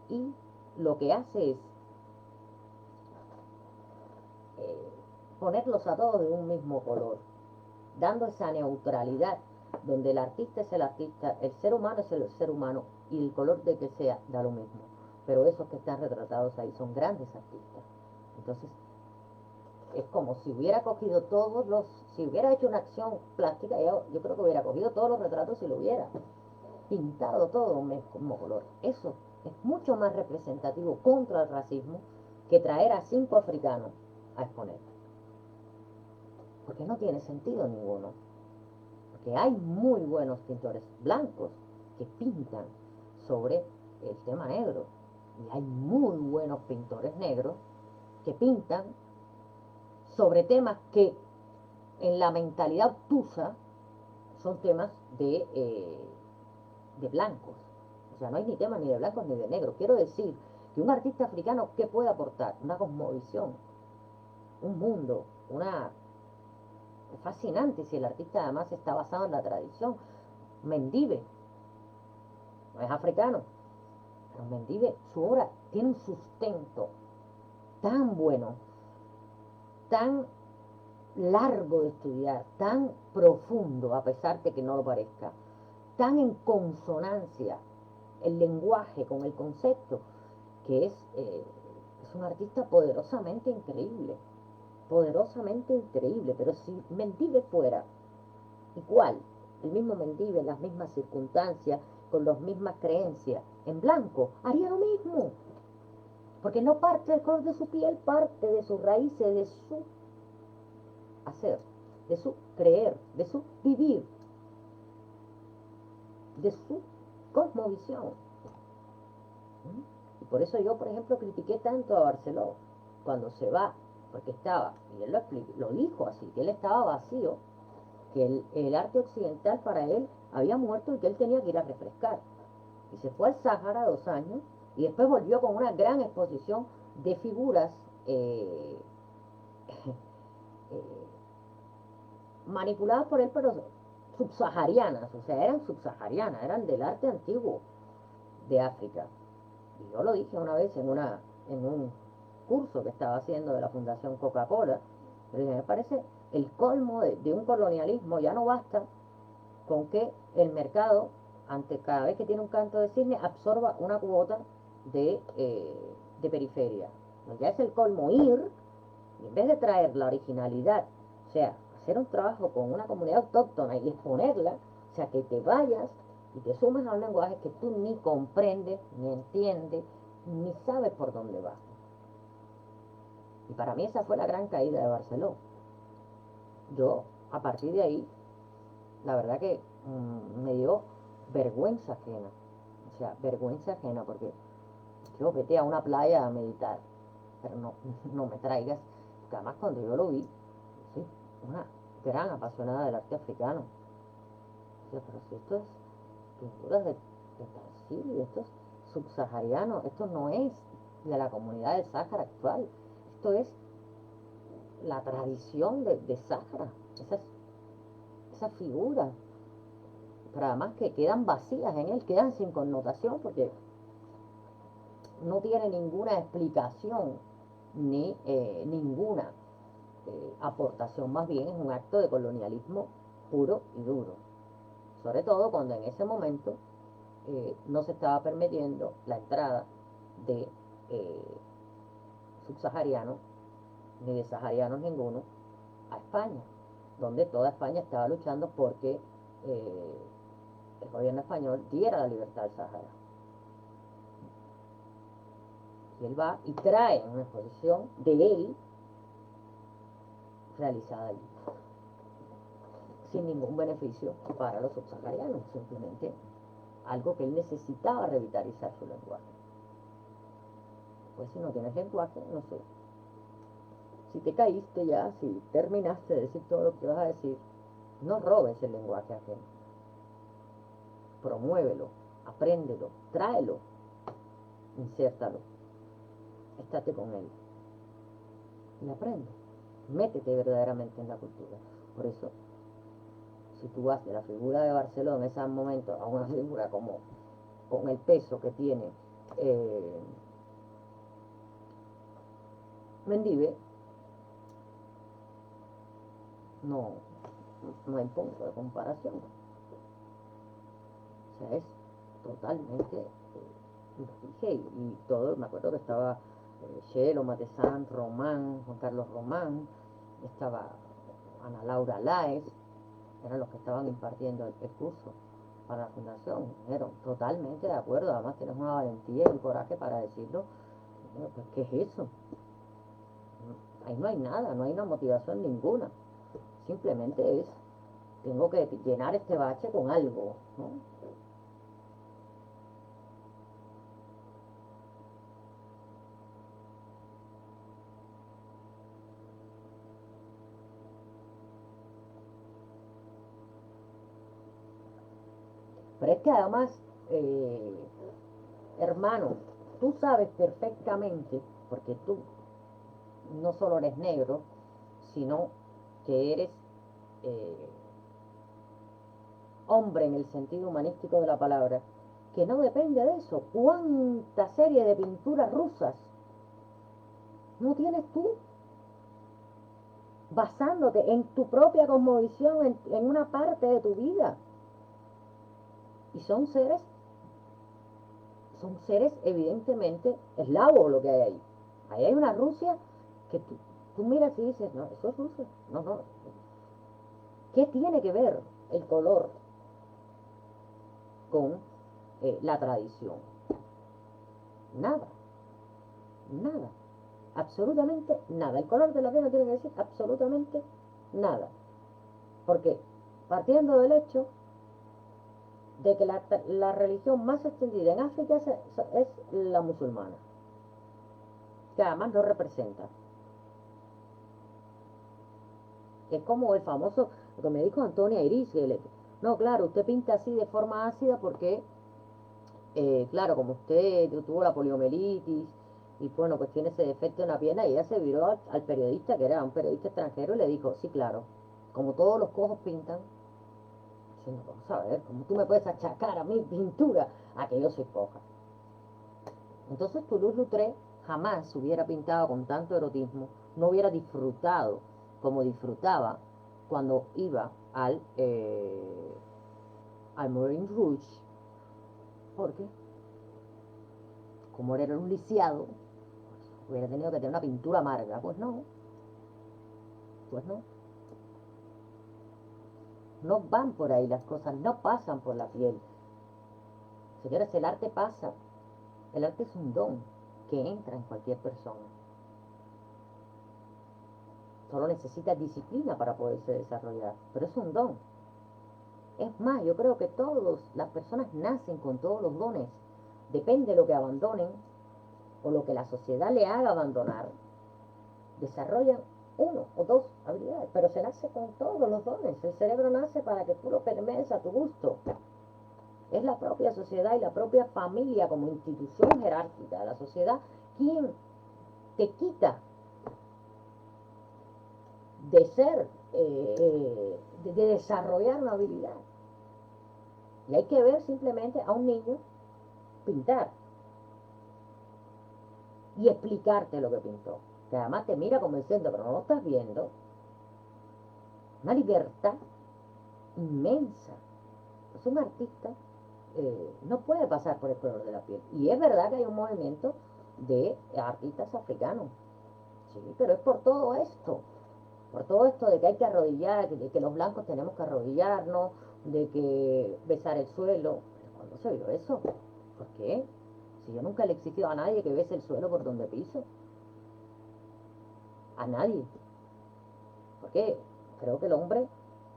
y lo que hace es eh, ponerlos a todos de un mismo color, dando esa neutralidad donde el artista es el artista, el ser humano es el ser humano y el color de que sea da lo mismo. Pero esos que están retratados ahí son grandes artistas. Entonces, es como si hubiera cogido si hubiera hecho una acción plástica, yo creo que hubiera cogido todos los retratos y lo hubiera pintado todo un mismo color. Eso es mucho más representativo contra el racismo que traer a 5 africanos a exponer. Porque no tiene sentido ninguno. Porque hay muy buenos pintores blancos que pintan sobre el tema negro. Y hay muy buenos pintores negros que pintan sobre temas que en la mentalidad obtusa son temas de blancos. O sea, no hay ni temas ni de blancos ni de negros. Quiero decir que un artista africano, ¿qué puede aportar? Una cosmovisión, un mundo, una... Es fascinante si el artista además está basado en la tradición. Mendive no es africano, pero Mendive, su obra tiene un sustento tan bueno, tan largo de estudiar, tan profundo, a pesar de que no lo parezca, tan en consonancia el lenguaje con el concepto, que es un artista poderosamente increíble, pero si Mendive fuera igual, el mismo Mendive, en las mismas circunstancias, con las mismas creencias, en blanco, haría lo mismo, porque no parte del color de su piel, parte de sus raíces, de su hacer, de su creer, de su vivir, de su cosmovisión. Y por eso yo, por ejemplo, critiqué tanto a Barceló cuando se va, porque estaba, y él lo dijo así, que él estaba vacío, que el arte occidental para él había muerto y que él tenía que ir a refrescar. Y se fue al Sáhara 2 años y después volvió con una gran exposición de figuras eh, manipuladas por él, pero subsaharianas, o sea, eran subsaharianas, eran del arte antiguo de África. Y yo lo dije una vez en un curso que estaba haciendo de la Fundación Coca-Cola, pero me parece el colmo de un colonialismo. Ya no basta con que el mercado, ante cada vez que tiene un canto de cisne, absorba una cuota de periferia. Ya es el colmo ir, y en vez de traer la originalidad, o sea, hacer un trabajo con una comunidad autóctona y exponerla, o sea, que te vayas y te sumes a un lenguaje que tú ni comprendes, ni entiendes, ni sabes por dónde vas. Y para mí esa fue la gran caída de Barceló. Yo, a partir de ahí, la verdad que me dio vergüenza ajena. O sea, vergüenza ajena, porque yo vete a una playa a meditar, pero no, no me traigas, porque además cuando yo lo vi, sí, una gran apasionada del arte africano. O sea, pero si esto es pinturas de Tarsili, esto es subsahariano, esto no es de la comunidad del Sáhara actual, esto es la tradición de Sáhara, esas figuras, pero además que quedan vacías en él, quedan sin connotación porque no tiene ninguna explicación ni ninguna aportación, más bien es un acto de colonialismo puro y duro, sobre todo cuando en ese momento no se estaba permitiendo la entrada de subsaharianos ni de saharianos ninguno a España, donde toda España estaba luchando porque el gobierno español diera la libertad al Sahara. Y él va y trae una exposición de él realizada allí, sin ningún beneficio para los subsaharianos, simplemente algo que él necesitaba revitalizar su lenguaje. Pues si no tienes lenguaje, no sé. Si te caíste ya, si terminaste de decir todo lo que vas a decir, no robes el lenguaje ajeno. Promuévelo, apréndelo, tráelo, insértalo, estate con él y aprende. Métete verdaderamente en la cultura. Por eso, si tú vas de la figura de Barcelona en ese momento a una figura como con el peso que tiene Mendive, no, no hay punto de comparación. O sea, es totalmente, lo dije, y todo, me acuerdo que estaba Chelo, Matesán, Román, Juan Carlos Román, estaba Ana Laura Láez, eran los que estaban impartiendo el curso para la fundación. Pero totalmente de acuerdo, además tienes una valentía y un coraje para decirlo. Bueno, pues, ¿qué es eso? Ahí no hay nada, no hay una motivación ninguna. Simplemente es, tengo que llenar este bache con algo, ¿no? Pero es que además, hermano, tú sabes perfectamente, porque tú no solo eres negro, sino que eres eh, hombre en el sentido humanístico de la palabra, que no depende de eso. ¿Cuánta serie de pinturas rusas no tienes tú basándote en tu propia cosmovisión, en una parte de tu vida? Y son seres evidentemente eslavos lo que hay ahí. Ahí hay una Rusia que tú miras y dices, no, eso es Rusia. No, no. ¿Qué tiene que ver el color con la tradición? Nada, nada, absolutamente nada. El color de la piel no tiene que decir absolutamente nada. Porque partiendo del hecho de que la religión más extendida en África es la musulmana, que además no representa. Es como el famoso, lo que me dijo Antonia Iris, no, claro, usted pinta así de forma ácida porque, claro, como usted tuvo la poliomielitis y bueno, pues tiene ese defecto en la pierna, y ella se viró al periodista, que era un periodista extranjero, y le dijo, sí, claro, como todos los cojos pintan, diciendo, vamos a ver, ¿cómo tú me puedes achacar a mi pintura a que yo soy coja? Entonces Toulouse-Lautrec jamás hubiera pintado con tanto erotismo, no hubiera disfrutado como disfrutaba cuando iba al Moulin Rouge, porque como era un lisiado, hubiera tenido que tener una pintura amarga. Pues no, pues no. No van por ahí las cosas, no pasan por la piel. Señores, el arte pasa. El arte es un don que entra en cualquier persona. Solo necesita disciplina para poderse desarrollar, pero es un don. Es más, yo creo que todas las personas nacen con todos los dones. Depende de lo que abandonen o lo que la sociedad le haga abandonar. Desarrollan uno o dos habilidades, pero se nace con todos los dones. El cerebro nace para que tú lo permees a tu gusto. Es la propia sociedad y la propia familia como institución jerárquica de la sociedad quien te quita de ser, de desarrollar una habilidad. Y hay que ver simplemente a un niño pintar y explicarte lo que pintó. Que además te mira como diciendo, pero no lo estás viendo. Una libertad inmensa. Es un artista, no puede pasar por el color de la piel. Y es verdad que hay un movimiento de artistas africanos. Sí, pero es por todo esto de que hay que arrodillar, de que los blancos tenemos que arrodillarnos, de que besar el suelo. ¿Cuándo se vio eso? ¿Por qué? Si yo nunca le he exigido a nadie que bese el suelo por donde piso. A nadie. Porque creo que el hombre,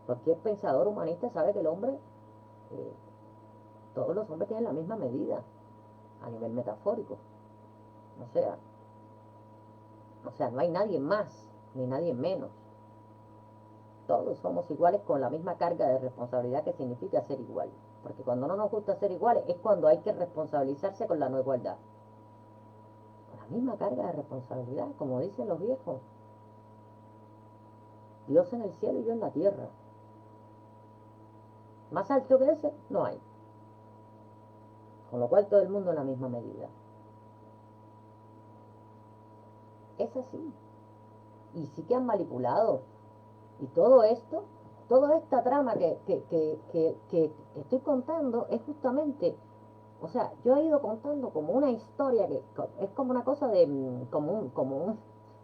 cualquier pensador humanista sabe que el hombre, eh, todos los hombres tienen la misma medida a nivel metafórico. O sea, no hay nadie más ni nadie menos. Todos somos iguales con la misma carga de responsabilidad que significa ser igual. Porque cuando no nos gusta ser iguales es cuando hay que responsabilizarse con la no igualdad. Con la misma carga de responsabilidad, como dicen los viejos. Dios en el cielo y yo en la tierra. Más alto que ese no hay. Con lo cual todo el mundo en la misma medida. Es así. Y sí que han manipulado. Y todo esto, toda esta trama que estoy contando es justamente, o sea, yo he ido contando como una historia que es como una cosa de, como un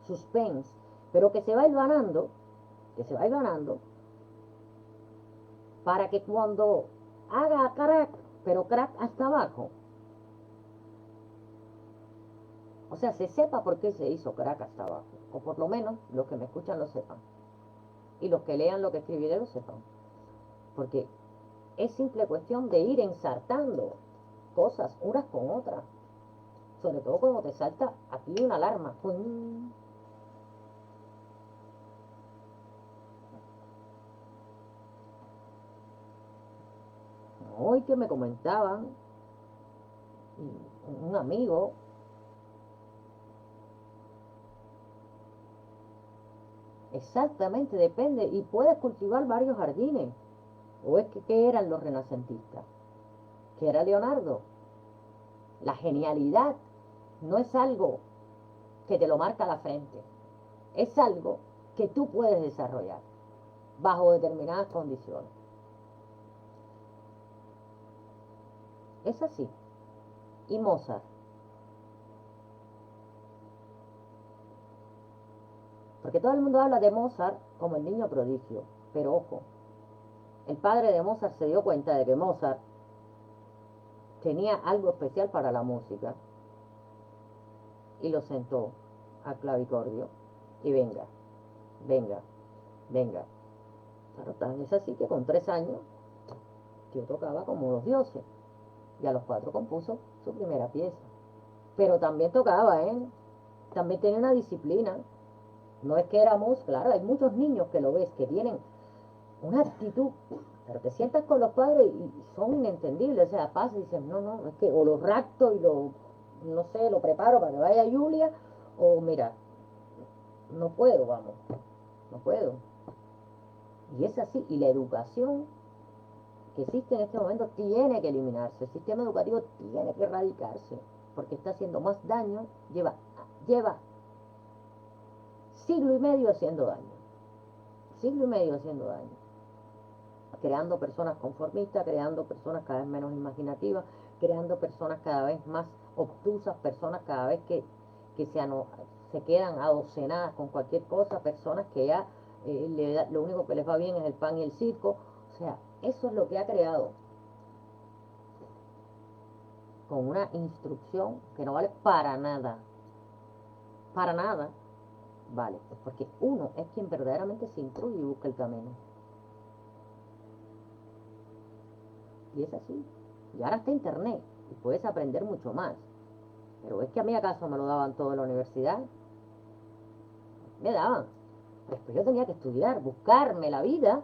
suspense, pero que se va hilvanando, para que cuando haga crack, pero crack hasta abajo, o sea, se sepa por qué se hizo crack hasta abajo, o por lo menos los que me escuchan lo sepan, y los que lean lo que escribiré lo sepan, porque es simple cuestión de ir ensartando cosas unas con otras, sobre todo cuando te salta aquí una alarma. ¡Pum! Hoy que me comentaban un amigo, exactamente, depende, y puedes cultivar varios jardines. ¿O es que qué eran los renacentistas? ¿Qué era Leonardo? La genialidad no es algo que te lo marca la frente, es algo que tú puedes desarrollar bajo determinadas condiciones. Es así. Y Mozart, porque todo el mundo habla de Mozart como el niño prodigio, pero ojo, el padre de Mozart se dio cuenta de que Mozart tenía algo especial para la música y lo sentó al clavicordio y venga, venga, venga. Claro, tan es así que con 3 años yo tocaba como los dioses y a los 4 compuso su primera pieza. Pero también tocaba, ¿eh? También tenía una disciplina. No es que éramos, claro, hay muchos niños que lo ves que tienen una actitud, pero te sientas con los padres y son inentendibles, o sea, pasa y dices, no, no, es que o lo rapto y lo, no sé, lo preparo para que vaya Julia, o mira, no puedo, vamos, no puedo. Y es así, y la educación que existe en este momento tiene que eliminarse, el sistema educativo tiene que erradicarse, porque está haciendo más daño, lleva siglo y medio haciendo daño, siglo y medio haciendo daño, creando personas conformistas, creando personas cada vez menos imaginativas, creando personas cada vez más obtusas, personas cada vez que se quedan adocenadas con cualquier cosa, personas que ya lo único que les va bien es el pan y el circo. O sea, eso es lo que ha creado, con una instrucción que no vale para nada, vale, porque uno es quien verdaderamente se instruye y busca el camino. Y es así. Y ahora está internet y puedes aprender mucho más. Pero es que a mí acaso me lo daban todo en la universidad. Me daban. Después yo tenía que estudiar, buscarme la vida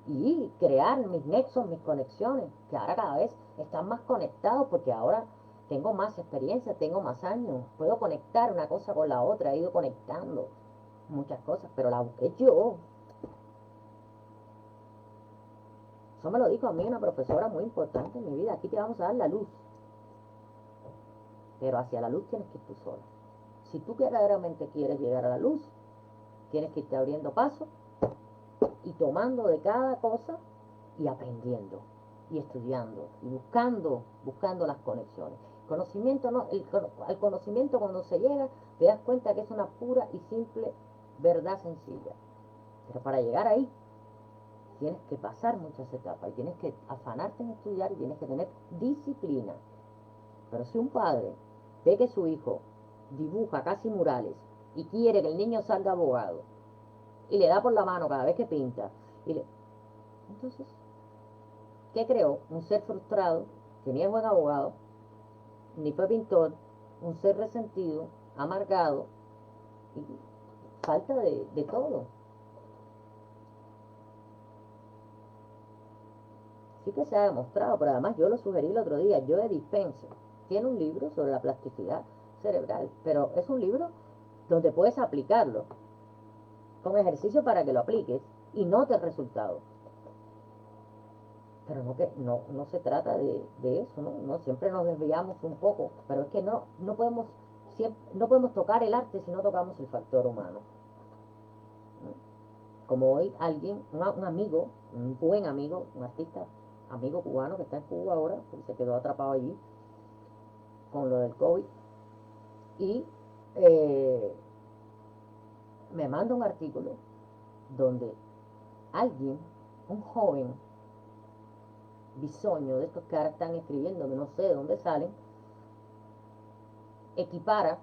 y crear mis nexos, mis conexiones, que ahora cada vez están más conectados porque ahora tengo más experiencia, tengo más años, puedo conectar una cosa con la otra, he ido conectando muchas cosas, pero la busqué yo. Eso me lo dijo a mí una profesora muy importante en mi vida, aquí te vamos a dar la luz, pero hacia la luz tienes que ir tú sola. Si tú verdaderamente quieres llegar a la luz, tienes que irte abriendo paso y tomando de cada cosa y aprendiendo y estudiando y buscando las conexiones. Conocimiento no, al conocimiento cuando se llega te das cuenta que es una pura y simple verdad sencilla. Pero para llegar ahí tienes que pasar muchas etapas y tienes que afanarte en estudiar y tienes que tener disciplina. Pero si un padre ve que su hijo dibuja casi murales y quiere que el niño salga abogado y le da por la mano cada vez que pinta, entonces, ¿qué creó? Un ser frustrado, que ni es buen abogado, ni fue pintor, un ser resentido, amargado y falta de todo. Sí que se ha demostrado, pero además yo lo sugerí el otro día, Joe Dispenza tiene un libro sobre la plasticidad cerebral, pero es un libro donde puedes aplicarlo, con ejercicio para que lo apliques y notes resultados. Pero no se trata de eso, ¿no? No siempre nos desviamos un poco, pero es que no podemos tocar el arte si no tocamos el factor humano. Como hoy alguien, un amigo, un buen amigo, un artista, amigo cubano que está en Cuba ahora, porque se quedó atrapado allí con lo del COVID, y eh, me manda un artículo donde alguien, un joven bisoño de estos que ahora están escribiendo, que no sé de dónde salen, equipara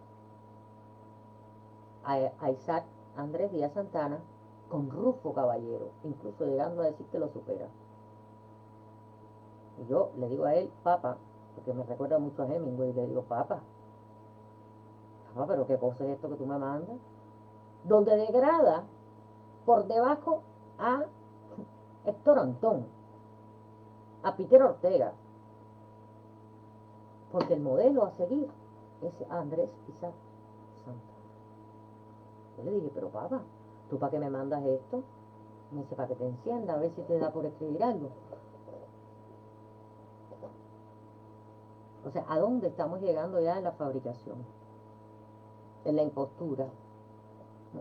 a Isaac Andrés Díaz Santana con Rufo Caballero, incluso llegando a decir que lo supera. Y yo le digo a él, papá, porque me recuerda mucho a Hemingway, y le digo, papá, pero qué cosa es esto que tú me mandas, donde degrada por debajo a Héctor Antón. a Peter Ortega, porque el modelo a seguir es Andrés Isaac Santana. Yo le dije, pero papá, ¿tú para qué me mandas esto? Me dice, para que te encienda, a ver si te da por escribir algo. O sea, ¿a dónde estamos llegando ya en la fabricación? En la impostura.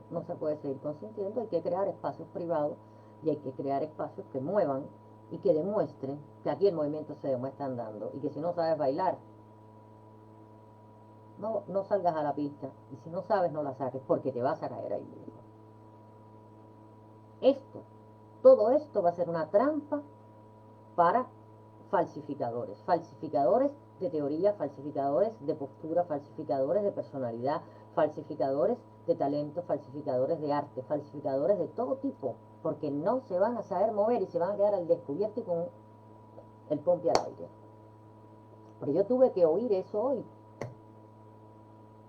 No se puede seguir consintiendo, hay que crear espacios privados y hay que crear espacios que muevan y que demuestren que aquí el movimiento se demuestra andando y que si no sabes bailar, no salgas a la pista, y si no sabes no la saques porque te vas a caer ahí mismo. Todo esto va a ser una trampa para falsificadores de teoría, falsificadores de postura, falsificadores de personalidad, falsificadores de talento, falsificadores de arte, falsificadores de todo tipo, porque no se van a saber mover y se van a quedar al descubierto y con el pompe al aire. Pero yo tuve que oír eso hoy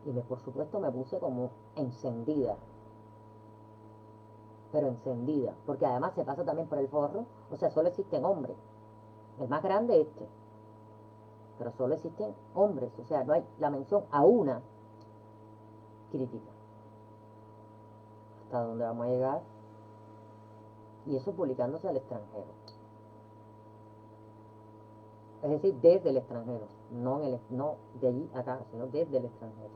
y por supuesto me puse como encendida, pero encendida, porque además se pasa también por el forro, o sea, solo existen hombres, el más grande este, pero solo existen hombres, o sea, no hay la mención a una crítica. ¿Hasta dónde vamos a llegar? Y eso publicándose al extranjero. Es decir, desde el extranjero, no de allí acá, sino desde el extranjero.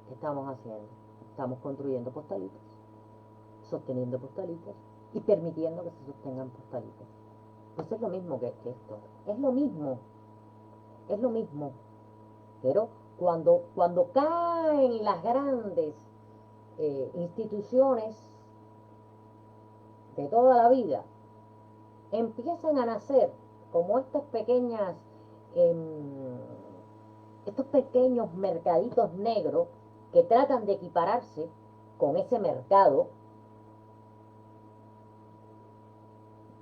¿Qué estamos haciendo? Estamos construyendo postalitas, sosteniendo postalitas y permitiendo que se sostengan postalitas. Pues es lo mismo que esto. Es lo mismo. Pero cuando caen las grandes instituciones de toda la vida, empiezan a nacer como estos pequeños mercaditos negros que tratan de equipararse con ese mercado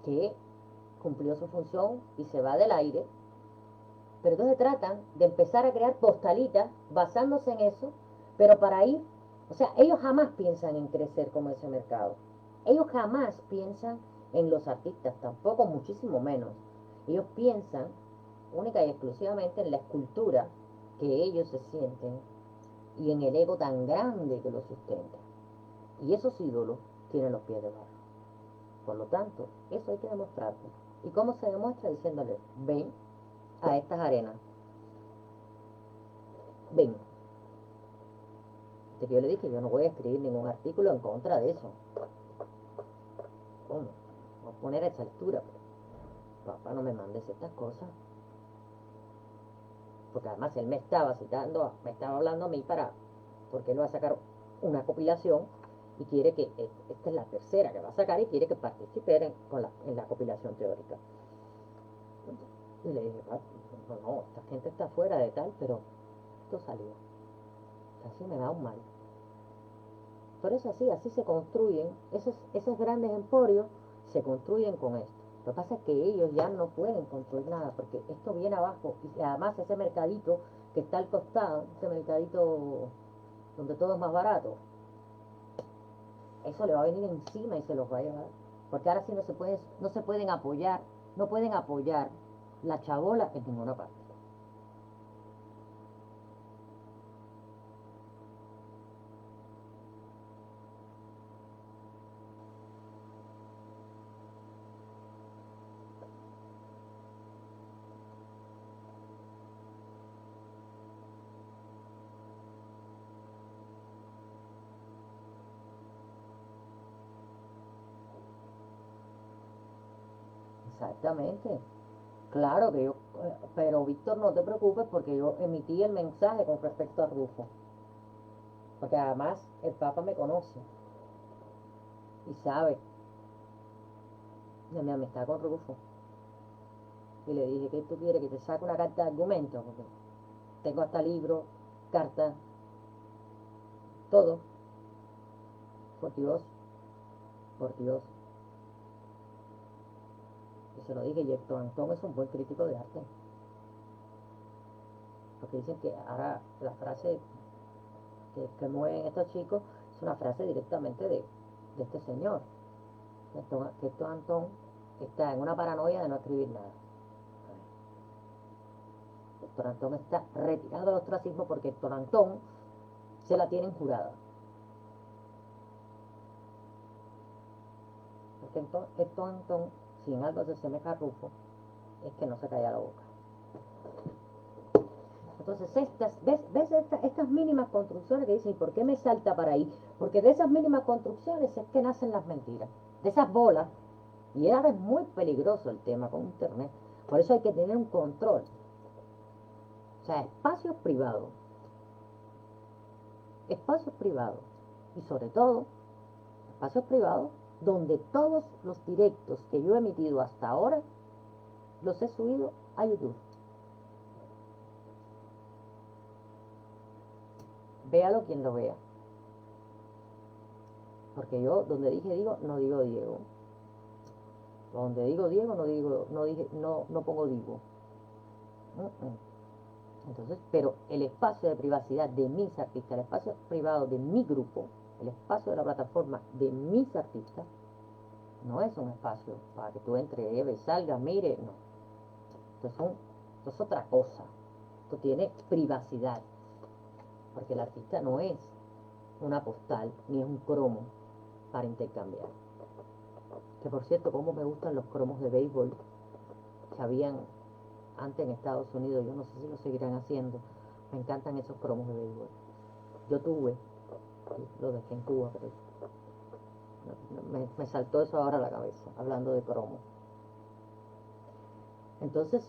que cumplió su función y se va del aire, pero entonces tratan de empezar a crear postalitas basándose en eso, pero para ir, o sea, ellos jamás piensan en crecer como ese mercado, ellos jamás piensan en los artistas, tampoco, muchísimo menos, ellos piensan única y exclusivamente en la escultura que ellos se sienten y en el ego tan grande que lo sustenta. Y esos ídolos tienen los pies de barro. Por lo tanto, eso hay que demostrarlo. ¿Y cómo se demuestra? Diciéndole, ven a estas arenas. Ven. Que yo le dije, yo no voy a escribir ningún artículo en contra de eso. ¿Cómo? Voy a poner a esa altura. Papá, no me mandes estas cosas. Porque además él me estaba citando, me estaba hablando a mí porque él va a sacar una compilación y quiere que, esta es la tercera que va a sacar y quiere que participe en la compilación teórica. Y le dije, no, esta gente está fuera de tal, pero esto salió. Así me da un mal. Pero es así se construyen, esos grandes emporios se construyen con esto. Lo que pasa es que ellos ya no pueden construir nada, porque esto viene abajo, y además ese mercadito que está al costado, ese mercadito donde todo es más barato, eso le va a venir encima y se los va a llevar. Porque ahora sí no se pueden apoyar, no pueden apoyar la chabola en ninguna parte. Exactamente. Claro que yo, pero Víctor, no te preocupes porque yo emití el mensaje con respecto a Rufo. Porque además el Papa me conoce y sabe de mi amistad con Rufo. Y le dije, ¿qué tú quieres? Que te saque una carta de argumento, porque tengo hasta libros, cartas, todo. Por Dios, por Dios. Y se lo dije, y Héctor Antón es un buen crítico de arte. Porque dicen que ahora la frase que mueven estos chicos es una frase directamente de este señor. Que Héctor Antón está en una paranoia de no escribir nada. Héctor Antón está retirado del ostracismo porque Héctor Antón se la tienen jurada. Porque Héctor Antón, si en algo se asemeja a Rufo, es que no se calla la boca. Entonces, estas mínimas construcciones que dicen, ¿y por qué me salta para ahí? Porque de esas mínimas construcciones es que nacen las mentiras. De esas bolas, y ahora es muy peligroso el tema con Internet, por eso hay que tener un control. O sea, espacios privados, y sobre todo, espacios privados donde todos los directos que yo he emitido hasta ahora, los he subido a YouTube. Véalo quien lo vea. Porque yo, donde dije digo, no digo Diego. Donde digo Diego, no pongo Diego. Entonces, pero el espacio de privacidad de mis artistas, el espacio privado de mi grupo, el espacio de la plataforma de mis artistas, no es un espacio para que tú entre, Eve, salga, mire, no. Esto es otra cosa. Esto tiene privacidad. Porque el artista no es una postal, ni es un cromo para intercambiar. Que por cierto, como me gustan los cromos de béisbol que habían antes en Estados Unidos, yo no sé si lo seguirán haciendo. Me encantan esos cromos de béisbol. Yo tuve, lo dejé en Cuba, pero me saltó eso ahora a la cabeza, hablando de cromos. Entonces,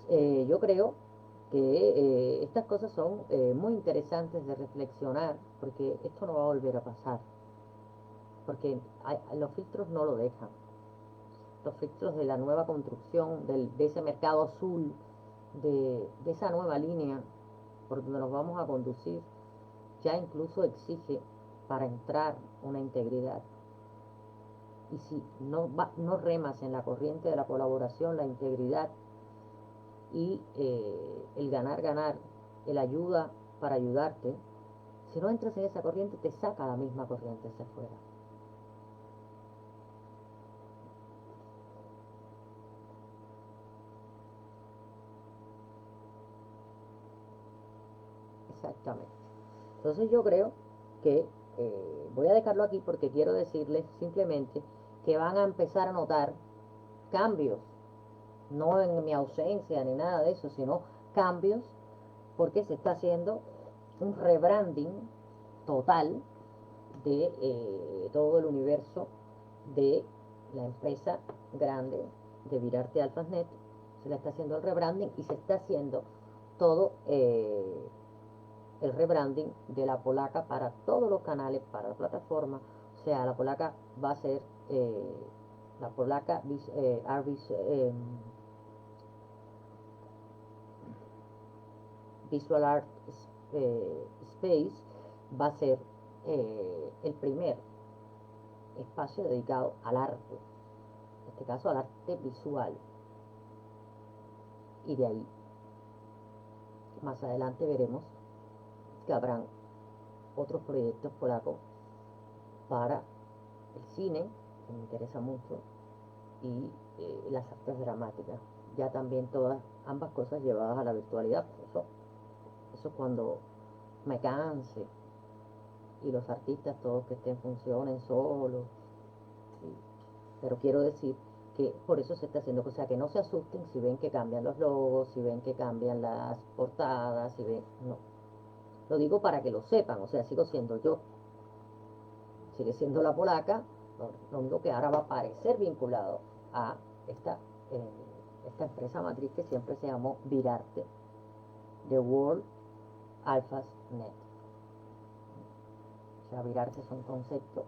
yo creo que estas cosas son muy interesantes de reflexionar, porque esto no va a volver a pasar, porque los filtros no lo dejan. Los filtros de la nueva construcción, de ese mercado azul, de esa nueva línea por donde nos vamos a conducir, ya incluso exige para entrar una integridad. Y si no remas en la corriente de la colaboración, la integridad y el ganar, el ayuda para ayudarte, si no entras en esa corriente, te saca la misma corriente hacia afuera. Exactamente. Entonces yo creo que voy a dejarlo aquí porque quiero decirles simplemente que van a empezar a notar cambios, no en mi ausencia ni nada de eso, sino cambios porque se está haciendo un rebranding total de todo el universo de la empresa grande de Virarte Alphasnet. Se le está haciendo el rebranding y se está haciendo todo el rebranding de la polaca para todos los canales, para la plataforma. O sea, la polaca va a ser la polaca Visual Art Space va a ser el primer espacio dedicado al arte, en este caso al arte visual. Y de ahí, más adelante veremos que habrán otros proyectos polacos para el cine, que me interesa mucho, y las artes dramáticas. Ya también ambas cosas llevadas a la virtualidad. Eso cuando me canse y los artistas todos que estén funcionen solos. ¿Sí? Pero quiero decir que por eso se está haciendo, o sea, que no se asusten si ven que cambian los logos, si ven que cambian las portadas, si ven, no. Lo digo para que lo sepan, o sea, sigo siendo yo. Sigue siendo la polaca, lo único que ahora va a parecer vinculado a esta empresa matriz que siempre se llamó Virarte, The World Alphas Net. O sea, Virarte es un concepto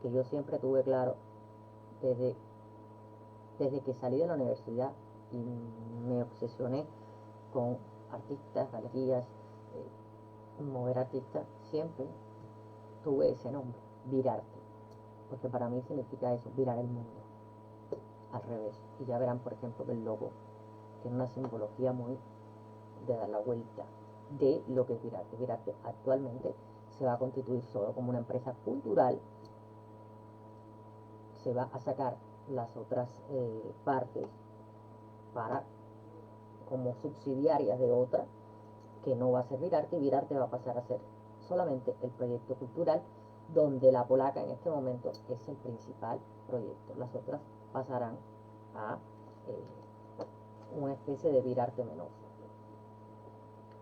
que yo siempre tuve claro desde que salí de la universidad y me obsesioné con artistas, galerías, mover artistas, siempre tuve ese nombre, Virarte, porque para mí significa eso, virar el mundo, al revés. Y ya verán, por ejemplo, que el logo tiene una simbología muy de dar la vuelta de lo que es Virarte. Virarte actualmente se va a constituir solo como una empresa cultural, se va a sacar las otras partes para como subsidiarias de otra que no va a ser Virarte, y Virarte va a pasar a ser solamente el proyecto cultural, donde la polaca en este momento es el principal proyecto. Las otras pasarán a una especie de Virarte menor.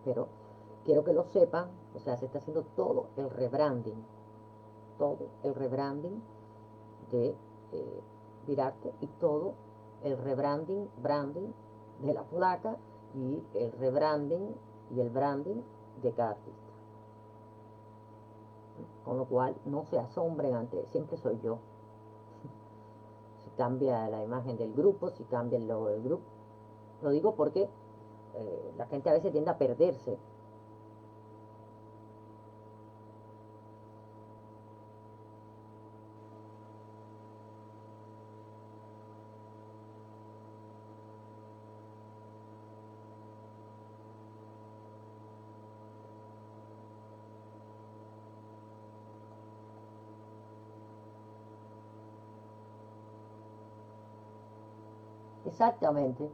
Pero quiero que lo sepan, o sea, se está haciendo todo el rebranding de Virarte, y todo el branding de la polaca, y el rebranding y el branding de cada artista. Con lo cual, no se asombren ante, siempre soy yo. Si cambia la imagen del grupo, si cambia el logo del grupo. Lo digo porque la gente a veces tiende a perderse. Exactamente.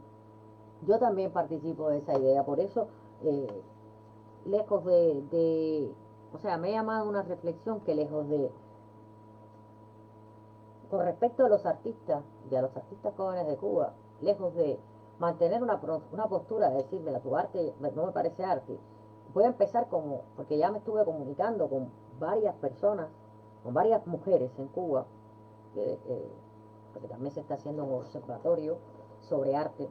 Yo también participo de esa idea, por eso, eh, lejos o sea, me ha llamado una reflexión que lejos de, con respecto a los artistas y a los artistas jóvenes de Cuba, lejos de mantener una postura de decir, mira, tu arte no me parece arte, voy a empezar como, porque ya me estuve comunicando con varias personas, con varias mujeres en Cuba, porque también se está haciendo un observatorio sobre arte,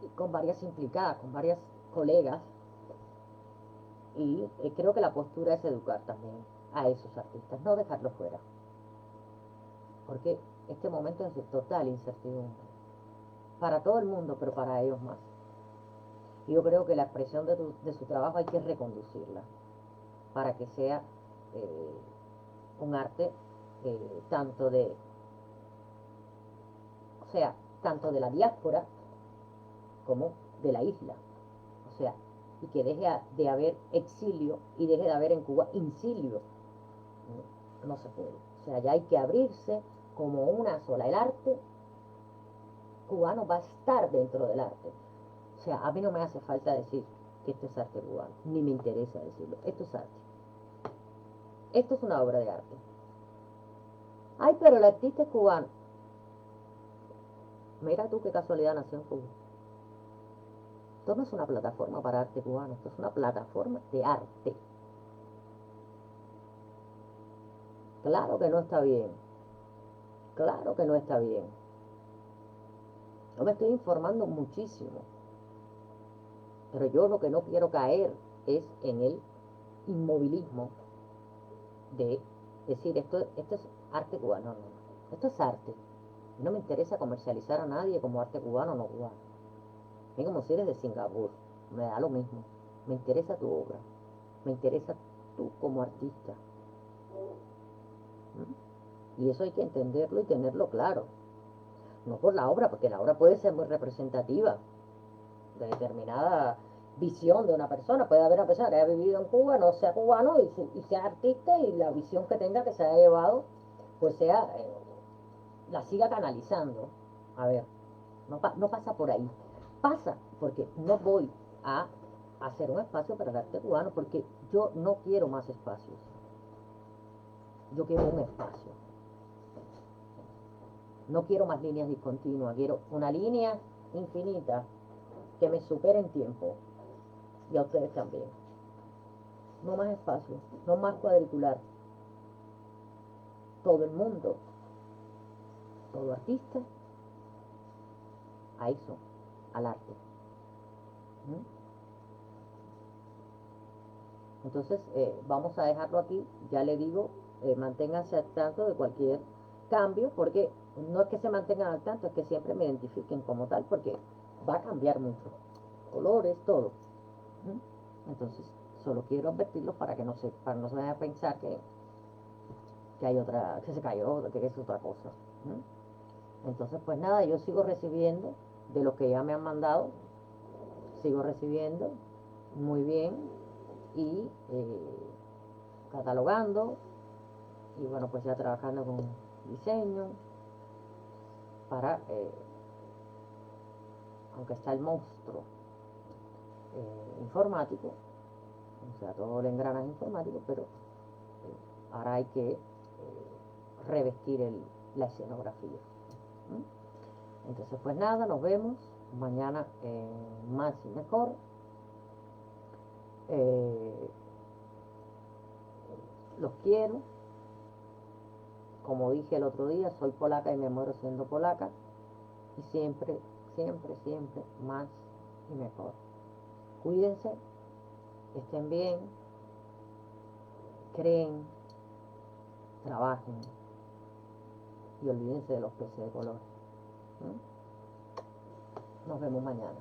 y con varias implicadas, con varias colegas, y creo que la postura es educar también a esos artistas, no dejarlos fuera, porque este momento es de total incertidumbre para todo el mundo, pero para ellos más. Y yo creo que la expresión de su trabajo hay que reconducirla para que sea eh, un arte tanto de, o sea, tanto de la diáspora como de la isla. O sea, y que deje de haber exilio y deje de haber en Cuba incilio. No, no se puede. O sea, ya hay que abrirse como una sola. El arte cubano va a estar dentro del arte. O sea, a mí no me hace falta decir que esto es arte cubano, ni me interesa decirlo. Esto es arte. Esto es una obra de arte. Ay, pero el artista es cubano. Mira tú qué casualidad nació en Cuba. Esto no es una plataforma para arte cubano, esto es una plataforma de arte. Claro que no está bien. Claro que no está bien. Yo me estoy informando muchísimo. Pero yo lo que no quiero caer es en el inmovilismo de decir esto es arte cubano. No, no, no. Esto es arte. No me interesa comercializar a nadie como arte cubano o no cubano. A mí como si eres de Singapur, me da lo mismo. Me interesa tu obra. Me interesa tú como artista. ¿Mm? Y eso hay que entenderlo y tenerlo claro. No por la obra, porque la obra puede ser muy representativa de determinada visión de una persona. Puede haber una persona que haya vivido en Cuba, no sea cubano y sea artista, y la visión que tenga que se haya llevado, pues sea, la siga canalizando. A ver, no pasa por ahí. Pasa porque no voy a hacer un espacio para el arte cubano, porque yo no quiero más espacios. Yo quiero un espacio. No quiero más líneas discontinuas, quiero una línea infinita que me supere en tiempo, y a ustedes también. No más espacio, no más cuadricular. Todo el mundo, todo artista, a eso, al arte. ¿Mm? Entonces, vamos a dejarlo aquí. Ya le digo, manténganse al tanto de cualquier cambio, porque no es que se mantengan al tanto, es que siempre me identifiquen como tal, porque va a cambiar mucho. Colores, todo. ¿Mm? Entonces, solo quiero advertirlos para no se vayan a pensar que hay otra, que se cayó, que es otra cosa. Entonces, pues nada, yo sigo recibiendo de los que ya me han mandado, sigo recibiendo muy bien, y catalogando, y bueno, pues ya trabajando diseño, para, aunque está el monstruo informático, o sea, todo el engranaje informático, pero ahora hay que revestir la escenografía. ¿Mm? Entonces, pues nada, nos vemos mañana más y mejor. Los quiero. Como dije el otro día, soy polaca y me muero siendo polaca. Y siempre, siempre, siempre más y mejor. Cuídense, estén bien, creen, trabajen y olvídense de los peces de color. ¿Mm? Nos vemos mañana.